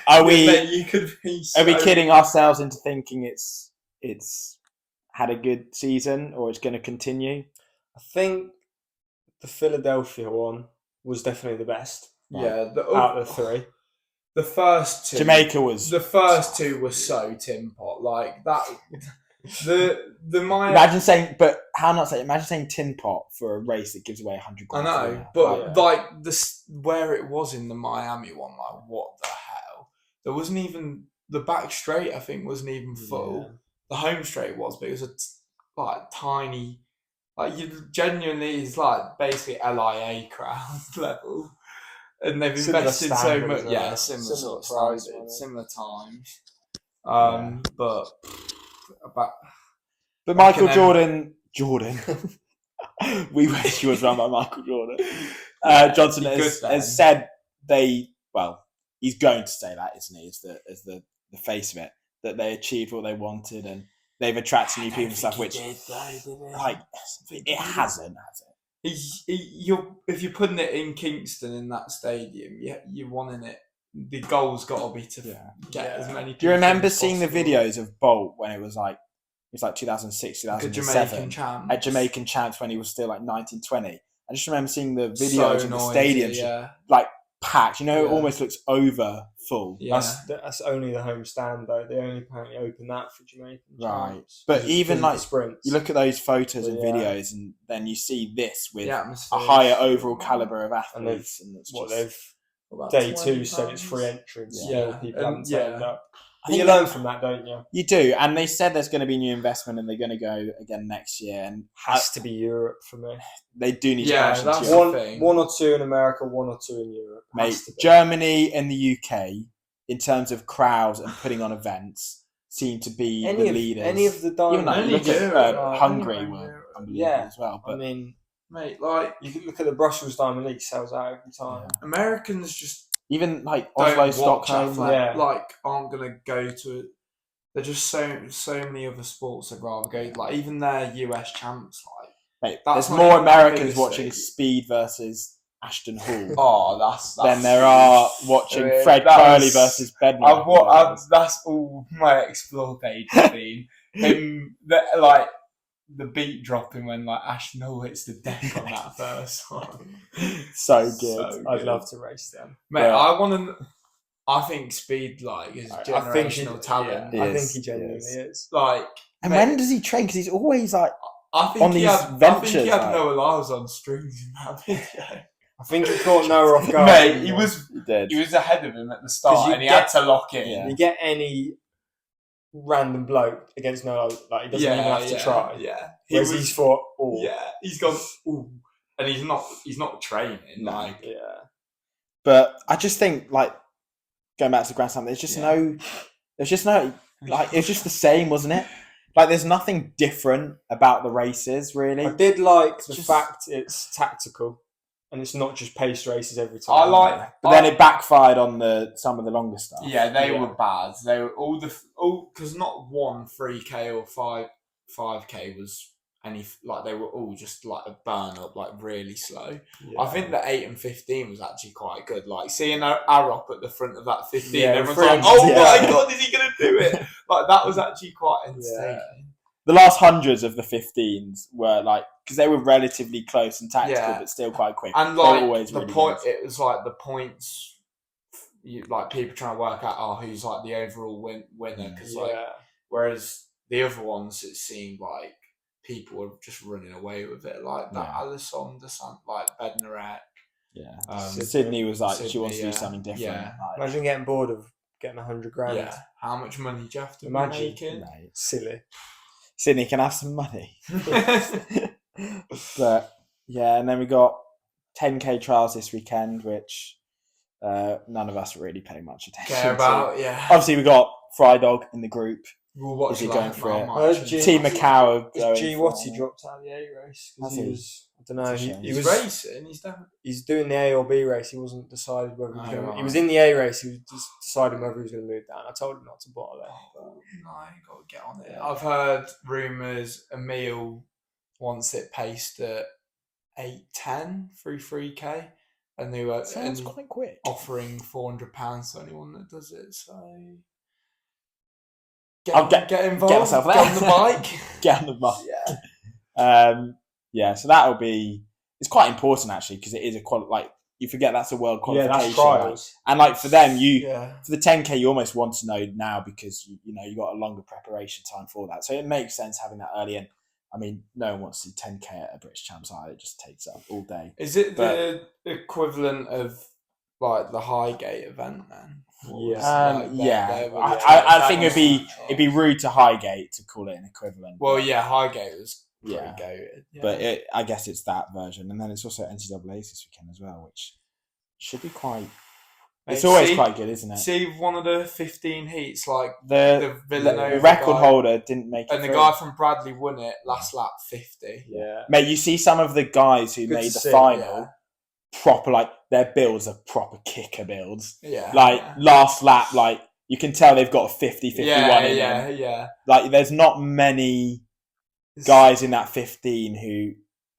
Are we? You could be. Are we kidding ourselves into thinking it's had a good season or it's going to continue? I think the Philadelphia one was definitely the best Yeah, out of the three. the first two. Jamaica was. The first two were so tin pot like that. Imagine saying, but how not say? Imagine saying tin pot for a race that gives away 100 I grand. know, but like this, where it was in the Miami one, like what the hell? There wasn't even the back straight. I think wasn't even full. Yeah. The home straight was, but it was like tiny. Like you genuinely, it's like basically LIA crowd level, and they've Similar invested so standard much. as well. Yeah, similar sort of price, standards, similar times. Yeah. But about. But Michael Jordan. Jordan. We wish he was run by Michael Jordan. Johnson has said he's going to say that, isn't he? As the face of it, that they achieved what they wanted and they've attracted new people and stuff, which it hasn't, has it? If you're putting it in Kingston in that stadium, you're wanting it. The goal's got to be to get as many people. Do you remember as seeing the possible. videos of Bolt when it was like 2006, 2007 at Jamaican champs when he was still like 1920? I just remember seeing the videos of the stadium like packed. You know, it almost looks over full. Yeah. That's only the home stand though. They only apparently open that for Jamaican Right. champs. But even like sprints, you look at those photos and videos, and then you see this with a atmosphere. higher overall caliber of athletes, and it's they've About day 20 two said it's pounds. free entrance. Yeah. People haven't Yeah. turned up. I think You learn from that, don't you? You do, and they said there's going to be new investment, and they're going to go again next year, and Has to be Europe for me. they do need Yeah, to that's Europe. the thing. One or two in America, one or two in Europe. Mate, Has to be. Germany and the UK, in terms of crowds and putting on events, seem to be the leaders. Any of the Even diamond. like, Only look at Europe. Hungary Only were Europe. unbelievable as well. But I mean, Mate, like you can look at the Brussels Diamond League, sells out every time. Americans just even like don't Oslo, watch Stockholm, athletic- yeah. like aren't gonna go to it. There's just so many other sports I'd rather go. Like even their US champs, like mate, That's there's not more even the Americans biggest watching stadium. Speed versus Ashton Hall oh, that's than there are watching Yeah, Fred that Curley was- versus Bednar. that's all my explore page has been. Him, the beat dropping when like Ashton Hall hits the deck on that first one. So good. So I'd good. love to race them. Mate, Yeah. I think Speed like is I think generational talent. Yeah. I He think is, he genuinely he is. Like, And mate, when does he train? Because he's always like I think on he these had, I think ventures, he had like- Noah Lyles on strings in that video. I think he caught Noah off guard. Mate, didn't he he did. was ahead of him at the 'Cause start, you and he get- had to lock it Yeah. in. You get any random bloke against Noah, like he doesn't even have to try. Yeah, Whereas he's thought, oh, yeah, he's gone. Ooh, and he's not training. No. Like, yeah. But I just think like going back to the Grand Slam, there's just no like it's just the same, wasn't it? Like there's nothing different about the races really. I did like the Just- fact it's tactical and it's not just pace races every time. I like, But then it backfired on some of the longer stuff. yeah, they Yeah. were bad. They were all because not one 3K or 5K was any like they were all just like a burn up, like really slow. Yeah. I think the 8 and 15 was actually quite good. Like seeing Arop at the front of that 15, Yeah, everyone's like, friends, "Oh yeah. my god, is he going to do it?" Like that was actually quite entertaining. The last hundreds of the 15s were like because they were relatively close and tactical, Yeah. but still quite quick. And They were like always the really point, good. it was like the points like people trying to work out who's like the overall winner, because like Yeah. whereas the other ones it seemed like people were just running away with it, like that Yeah. Alisson like Bednarek. Yeah. Sydney. Sydney was like, she Sydney, wants to do yeah. something different. Yeah. Like, Imagine getting bored of getting 100 grand. Yeah, how much money do you have to Imagine. be making? mate. Silly. Sydney can have some money. But yeah, and then we got 10k trials this weekend, which none of us really pay much attention Care about, to. yeah. Obviously, we got Fry Dog in the group. We'll watch Is he that, going for it? I might Team actually- Macau Because going G for Watty it. dropped out of the A race. Has Because he he? was, I don't know, That's a shame. he He's was racing. he's doing the A or B race. He wasn't decided whether he was Oh, going to. He right. was in the A race. He was just deciding whether he was going to move down. I told him not to bottle it. But No, you got to get on it. Yeah. I've heard rumours Emil wants it paced at 8:10 through 3k, and they were Sounds quite quick. offering £400 to anyone that does it. So I'll get involved. Get myself there. Get on the bike. Get on the bike. Yeah. Yeah, so that'll be. It's quite important actually because it is like you forget that's a world qualification. that's trials. And like for them, Yeah. for the 10k, you almost want to know now because you know you got a longer preparation time for that. So it makes sense having that early. And I mean, no one wants to do 10k at a British Champs either. It just takes up all day. Is it the equivalent of like the Highgate event then? Yeah. Yeah, Like, I think it'd be rude to Highgate to call it an equivalent. Well, yeah, Highgate was pretty Yeah. goated. Yeah. But I guess it's that version, and then it's also NCAA's this weekend as well, which should be quite. It's Mate, always see- quite good, isn't it? See one of the 15 heats, like The Villanova record guy, holder didn't make it and the through. guy from Bradley won it last lap 50. Yeah. Mate, you see some of the guys who Good made to the see, final, proper like their builds are proper kicker builds. Yeah. Like last lap, like you can tell they've got a 50-51 in them. Yeah. Like there's not many guys in that 15 who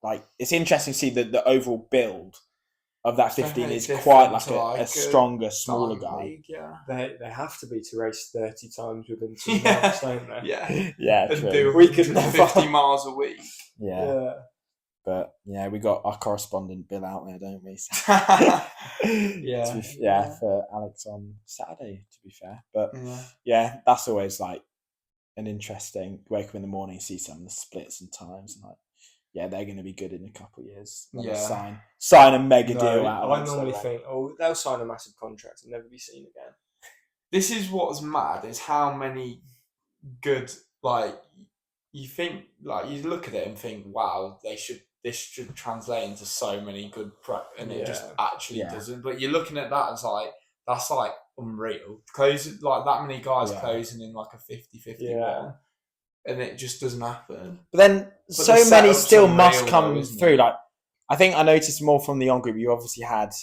like. It's interesting to see that the overall build of that 15 is quite like a stronger, smaller guy. League, yeah. They have to be to race 30 times within 2 Yeah. months, don't they? Yeah. Yeah, And true. do We could never. 50 miles a week. Yeah, but yeah, we got our correspondent Bill out there, don't we? So- Yeah. For Alex on Saturday, to be fair. But Yeah. yeah, that's always like an interesting wake up in the morning, see some of the splits and times, and like, yeah, they're going to be good in a couple of years. They'll Yeah. sign a mega No, deal out of I them, so normally like- think, they'll sign a massive contract and never be seen again. This is what's mad is how many good, like, you think, like, you look at it and think, wow, this should translate into so many good prep, and it just actually Yeah. doesn't. But you're looking at that as like, that's like unreal. Closing, like that many guys Yeah. closing in like a 50-51, Yeah. and it just doesn't happen. But then But so the many setup's still unreal must though, come isn't through. it? Like, I think I noticed more from the on group. You obviously had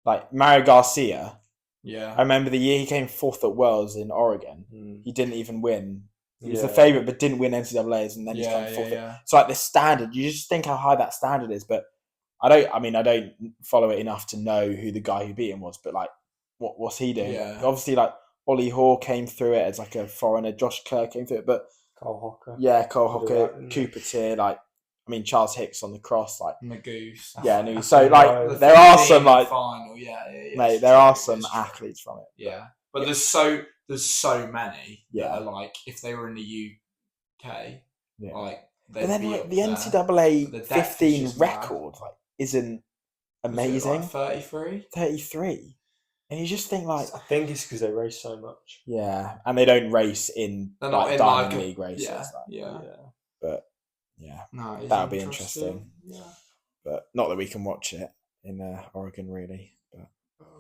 like Mario Garcia. Yeah. I remember the year he came fourth at Worlds in Oregon. Mm. He didn't even win. He was Yeah. the favourite, but didn't win NCAAs, and then he's come fourth. Yeah. It's like the standard. You just think how high that standard is, but I don't follow it enough to know who the guy who beat him was. But like, what's he doing? Yeah. Obviously, like Ollie Hoare came through it as like a foreigner. Josh Kerr came through it, but Cole Hocker. yeah, Cole I'll do Hocker, that, didn't Cooper Tier, like I mean Charles Hicks on the cross, like Magoose. yeah. No, so like The there are 15 some like final, mate, there are some athletes from it. Yeah, but there's so many Yeah. that are like, if they were in the UK, Yeah. like But then be like, up the there. NCAA The depth is 15 just mad. record like isn't Was it, amazing. like 33. 33, and you just think like I think it's because they race so much. yeah, and they don't race in They're not like in Diamond like a- League races. Yeah, like, yeah. but yeah, No, it's That would be interesting. Yeah. but not that we can watch it in Oregon really. But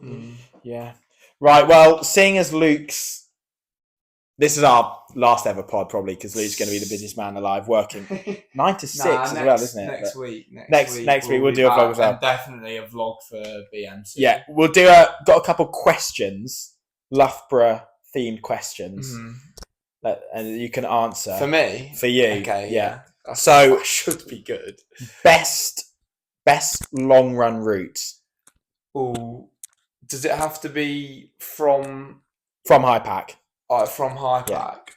Mm. yeah, right. Well, seeing as Luke's, this is our last ever pod probably because Luke's going to be the busiest man alive, working 9 to 6 as well, isn't it? Next But week. next week we'll be do a vlog back, as well. and definitely a vlog for BMC. Yeah, we'll do got a couple questions, Loughborough themed questions, Mhm. and you can answer For me. for you. Okay. yeah. Yeah. So That should be good. best long run route Oh, does it have to be from from High Pack? High Yeah. Pack?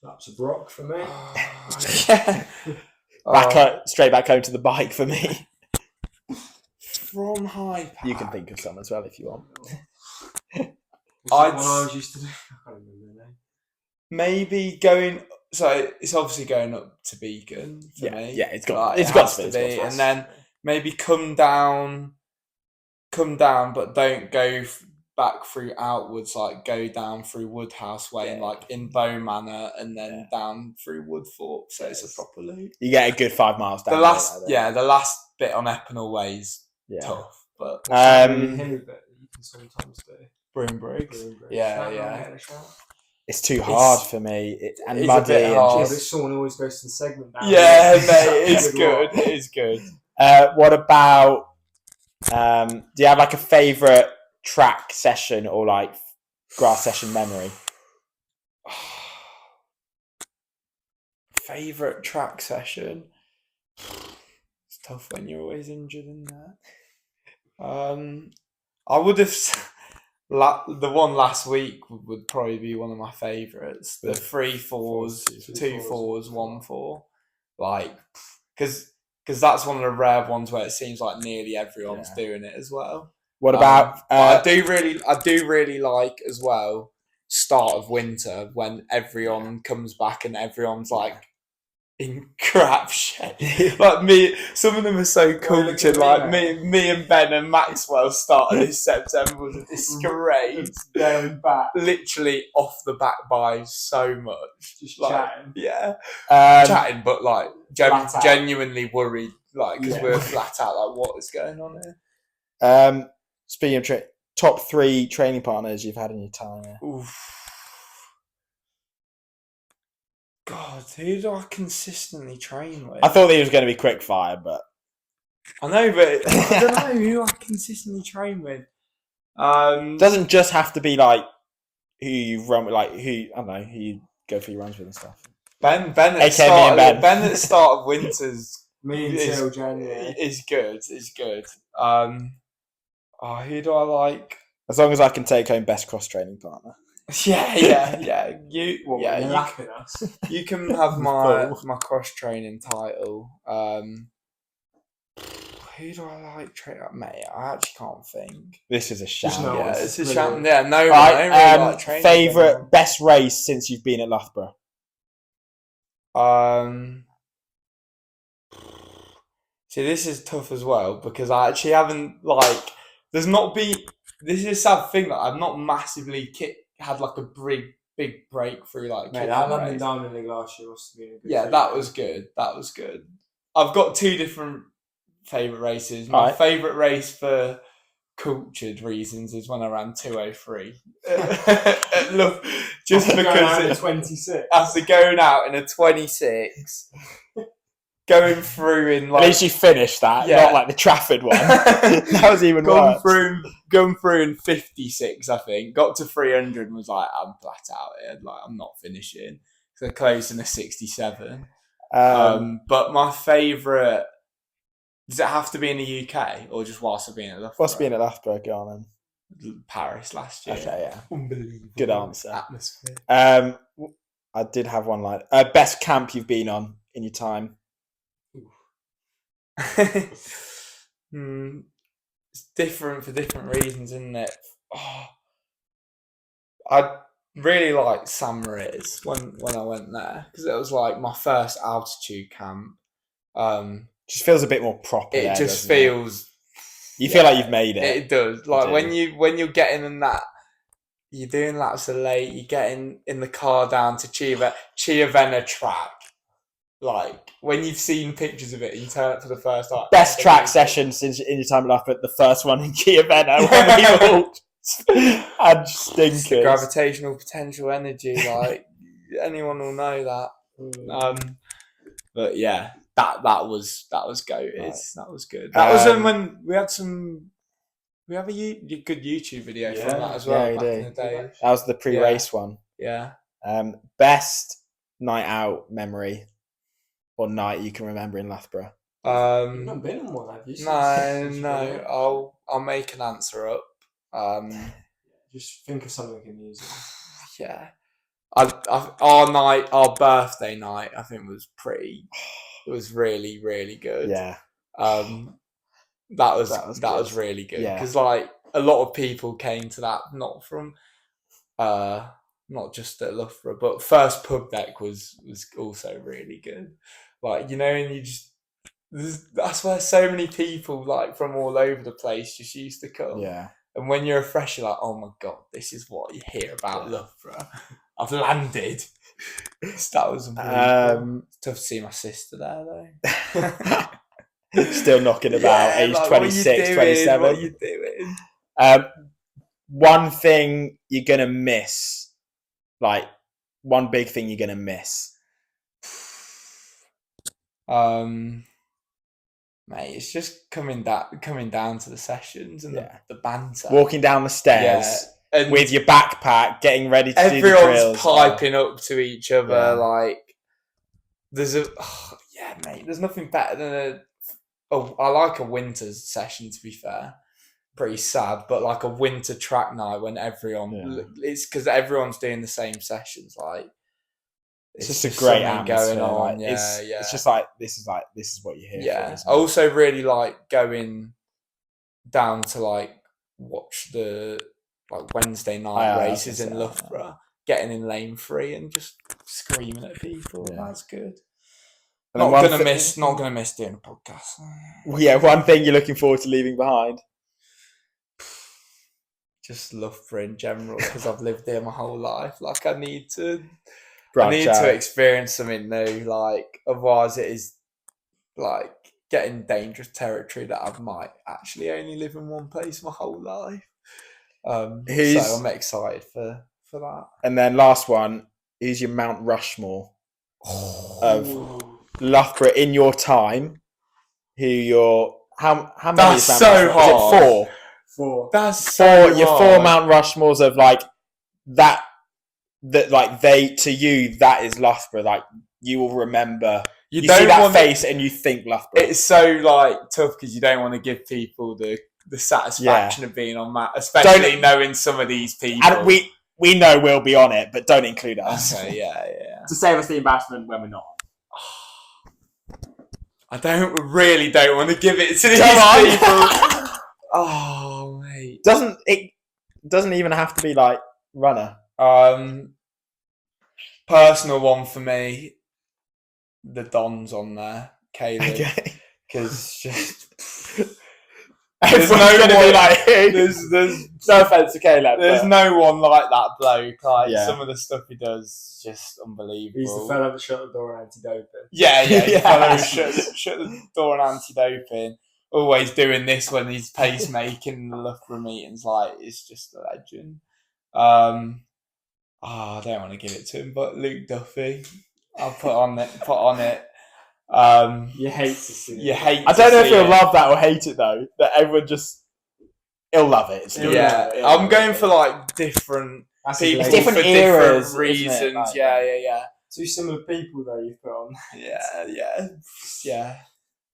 That's a rock for me. Yeah. Straight back home to the bike for me. From high pack. You can think of some as well if you want. One I was used to do. I can't remember the name. Maybe going. So it's obviously going up to Beacon for me. Yeah, it's got Like, it's it got has to be. to be, It's got to and then maybe come down, but don't go back through outwards. Like go down through Woodhouse Way and like in Bow Manor, and then down through Woodthorpe. So it's a proper loop. You get a good 5 miles down. The last bit on Epinal Way's tough, but Here, but you can sometimes do Broombriggs. Yeah. It's too hard for me. It's muddy a bit hard. Yeah, but someone always goes to the segment down. Yeah, mate, it's good. It is good. What about? Do you have like a favourite track session or like grass session memory? Favourite track session? It's tough when you're always injured in that. I would have. The one last week would probably be one of my favourites. The 3 4s, 2 4s, 1 4. Like, because that's one of the rare ones where it seems like nearly everyone's doing it as well. What about? I do really like as well. Start of winter when everyone comes back and everyone's like in crap shape. Like me, some of them are so cultured. Like me and Ben and Maxwell started this September was a disgrace. Going back, literally off the back by so much. Just like, chatting. Yeah, Um, chatting, but like Flat out. genuinely worried. Like because we're flat out. Like what is going on here? Speaking of top 3 training partners you've had in your time. Oof. God, who do I consistently train with? I thought he was going to be quick fire, but I know, but I don't know who I consistently train with. Doesn't just have to be like who you run with, like who I don't know who you go for your runs with and stuff. Ben at the start of winters. Me until January is good. Is good. Who do I like? As long as I can take home best cross training partner. Yeah. You can have my cross training title. Who do I like? Mate, I actually can't think. This is a shout. It's a shout. Yeah, no. Right, really like training favourite best race since you've been at Loughborough. See, this is tough as well because I actually haven't like. There's not been. This is a sad thing that I've not massively had like a big breakthrough like. Mate, that London Diamond League last year must have been a good. Yeah, that was good. I've got 2 different favourite races. My favourite race for cultured reasons is when I ran 2:03. Look, just because 26. After going out in a 26. Going through in like. At least you finished that, not like the Trafford one. That was even worse. Going through in 56, I think. Got to 300 and was like, I'm flat out here. Like, I'm not finishing. So I closed in a 67. But my favourite. Does it have to be in the UK or just whilst I've been at Loughborough? Whilst being at Loughborough, go on then. Paris last year. Okay, yeah. Unbelievable. Good answer. Atmosphere. I did have one like best camp you've been on in your time. It's different for different reasons, isn't it? I really liked San Mariz when I went there because it was like my first altitude camp. Just feels a bit more proper. It just feels. You feel like you've made it. It does. Like when you're getting in that, you're doing laps of late. You're getting in the car down to Chiavenna track. Like when you've seen pictures of it, you turn up for the first time. Best track session since in your time at Loughborough, the first one in Chiavenna when we walked and stinkers. The gravitational potential energy, like anyone will know that. But yeah, that was goated. Right. That was good. That was when we had some. We have a good YouTube video from that as well. Yeah, back in the day. That was the pre-race one. Yeah. Best night out memory. Or night you can remember in Loughborough? You've not been on one, have you? No. I'll make an answer up. Just think of something amusing. Yeah. Our birthday night, I think was really, really good. Yeah. that was really good because like a lot of people came to that not from not just at Loughborough, but first pub deck was also really good. Like, you know, and you just that's where so many people like from all over the place just used to come. Yeah. And when you're a fresh, you're like, oh my god, this is what you hear about Loughborough. I've landed. That was unbelievable. Tough to see my sister there though. Still knocking about, age like, 26, 27. What are you doing? One thing you're going to miss, like one big thing you're going to miss. Mate, it's just coming down to the sessions and the banter. Walking down the stairs with your backpack, getting ready to do the drills. Everyone's piping up to each other. Like, there's mate, there's nothing better than I like a winter's session, to be fair. Pretty sad, but like a winter track night when it's because everyone's doing the same sessions. Like, it's just a great atmosphere going on. Like, it's just like this is what you're here for. Isn't I also really like going down to like watch the like Wednesday night races in Loughborough, getting in lane 3 and just screaming at people. That's good. Not gonna miss doing a podcast. Well, yeah, one thing you're looking forward to leaving behind. Just Loughborough in general, because I've lived there my whole life. Like, I need to experience something new. Like, otherwise it is like getting dangerous territory that I might actually only live in one place my whole life. So I'm excited for that. And then last one, who's your Mount Rushmore of Loughborough in your time? How many? That's so hard. Is it 4? 4. That's so your hard. 4 Mount Rushmores of like that like to you, that is Loughborough. Like, you will remember. You see that face and you think Loughborough. It's so like tough because you don't want to give people the satisfaction of being on that, especially knowing some of these people. And we know we'll be on it, but don't include us. Okay, yeah. To save us the embarrassment when we're not. I really don't want to give it to these people. Oh, mate. It doesn't even have to be like runner. Personal one for me, the Don's on there, Caleb. Okay. Because just there's no offense to Caleb. There's no one like that bloke. Like, some of the stuff he does is just unbelievable. He's the fellow that shut the door on anti-doping. Yeah. The fellow shut the door on anti-doping. Always doing this when he's pacemaking in the Loughborough meetings. Like, it's just a legend. I don't want to give it to him, but Luke Duffy, I'll put on it. You hate to see it. I don't know if he'll love that or hate it though. That everyone he'll love it. I'm going for like different people, different for eras, different reasons. Like, yeah. 2 similar people though you've put on. Yeah.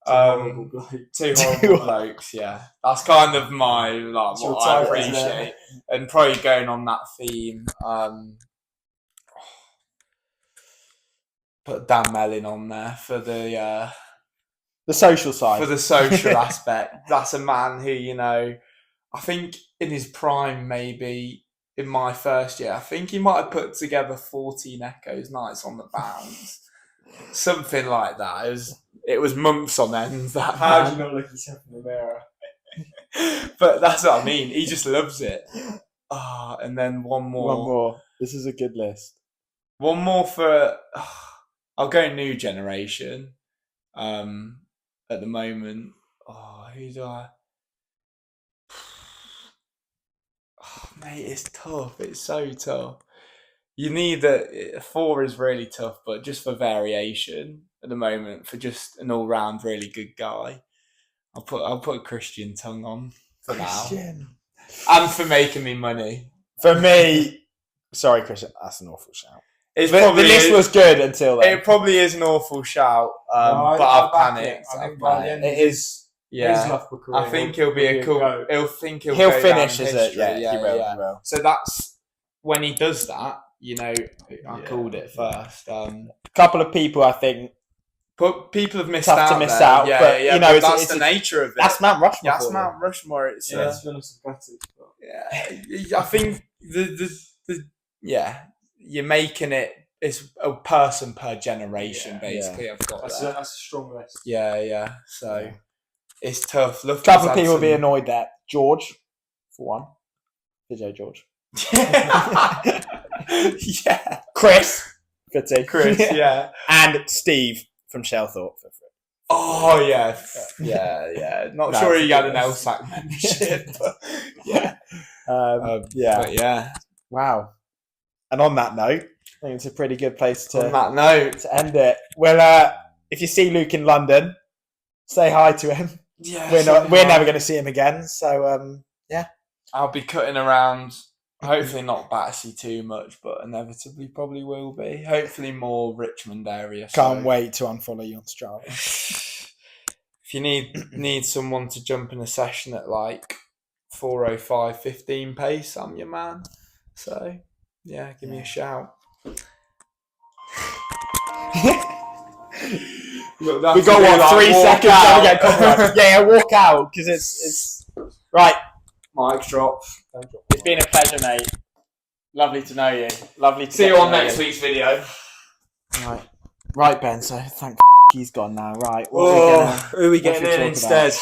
Two horrible blokes. Yeah, that's kind of my like what I appreciate, and probably going on that theme. Put Dan Mellin on there for the social side, for the social aspect. That's a man who, you know, I think in his prime, maybe in my first year, I think he might have put together 14 Echoes nights on the bounds, something like that. It was months on end. How do you not look yourself in the mirror? But that's what I mean. He just loves it. And then one more. This is a good list. One more for. I'll go new generation. At the moment. Who do I? Mate, it's tough. It's so tough. You need 4 is really tough, but just for variation at the moment, for just an all-round really good guy, I'll put Christian Tongue on for now, and for making me money. For me, sorry, Christian, that's an awful shout. The list was good until then. It probably is an awful shout, but I've panicked. I think by the end it is. Yeah, I think he'll be a cool. He'll finish as it. Yeah, he will. So that's when he does that. You know, I called it first. Couple of people I think But people have missed Tough out. to miss there. out, Yeah, but, yeah, you know, but it's- that's it's the nature of it. That's Mount Rushmore. That's for you. Mount Rushmore. It's Yeah, to be honest, it's better. But... yeah. I think the you're making it. It's a person per generation, Yeah. basically. I've got That's that. a strong list. Yeah. So Yeah. it's tough. A couple of people will be annoyed there. George, for one. Physio George. Yeah. Chris. For two. Chris, yeah. And Steve from Shelthorpe. For three. Oh, yeah. Not No, sure he had an ridiculous. LSAC membership, but yeah. Yeah. But yeah. Wow. And on that note, I think it's a pretty good place On to that note, end it. Well, if you see Luke in London, say hi to him. yeah, We're never going to see him again. So I'll be cutting around. Hopefully not Battersea too much, but inevitably probably will be. Hopefully more Richmond area. can't wait to unfollow you on Strava. If you need someone to jump in a session at like 4:05:15 pace, I'm your man. So yeah, give me a shout. Look, We got 3 seconds to get copyright. Yeah, walk out because it's right. Mic drop. It's been a pleasure, mate. Lovely to know you. Lovely to See get you to on know next week's video. Right, Ben. So thank he's gone now. Right. Who are we what should getting we in talk instead?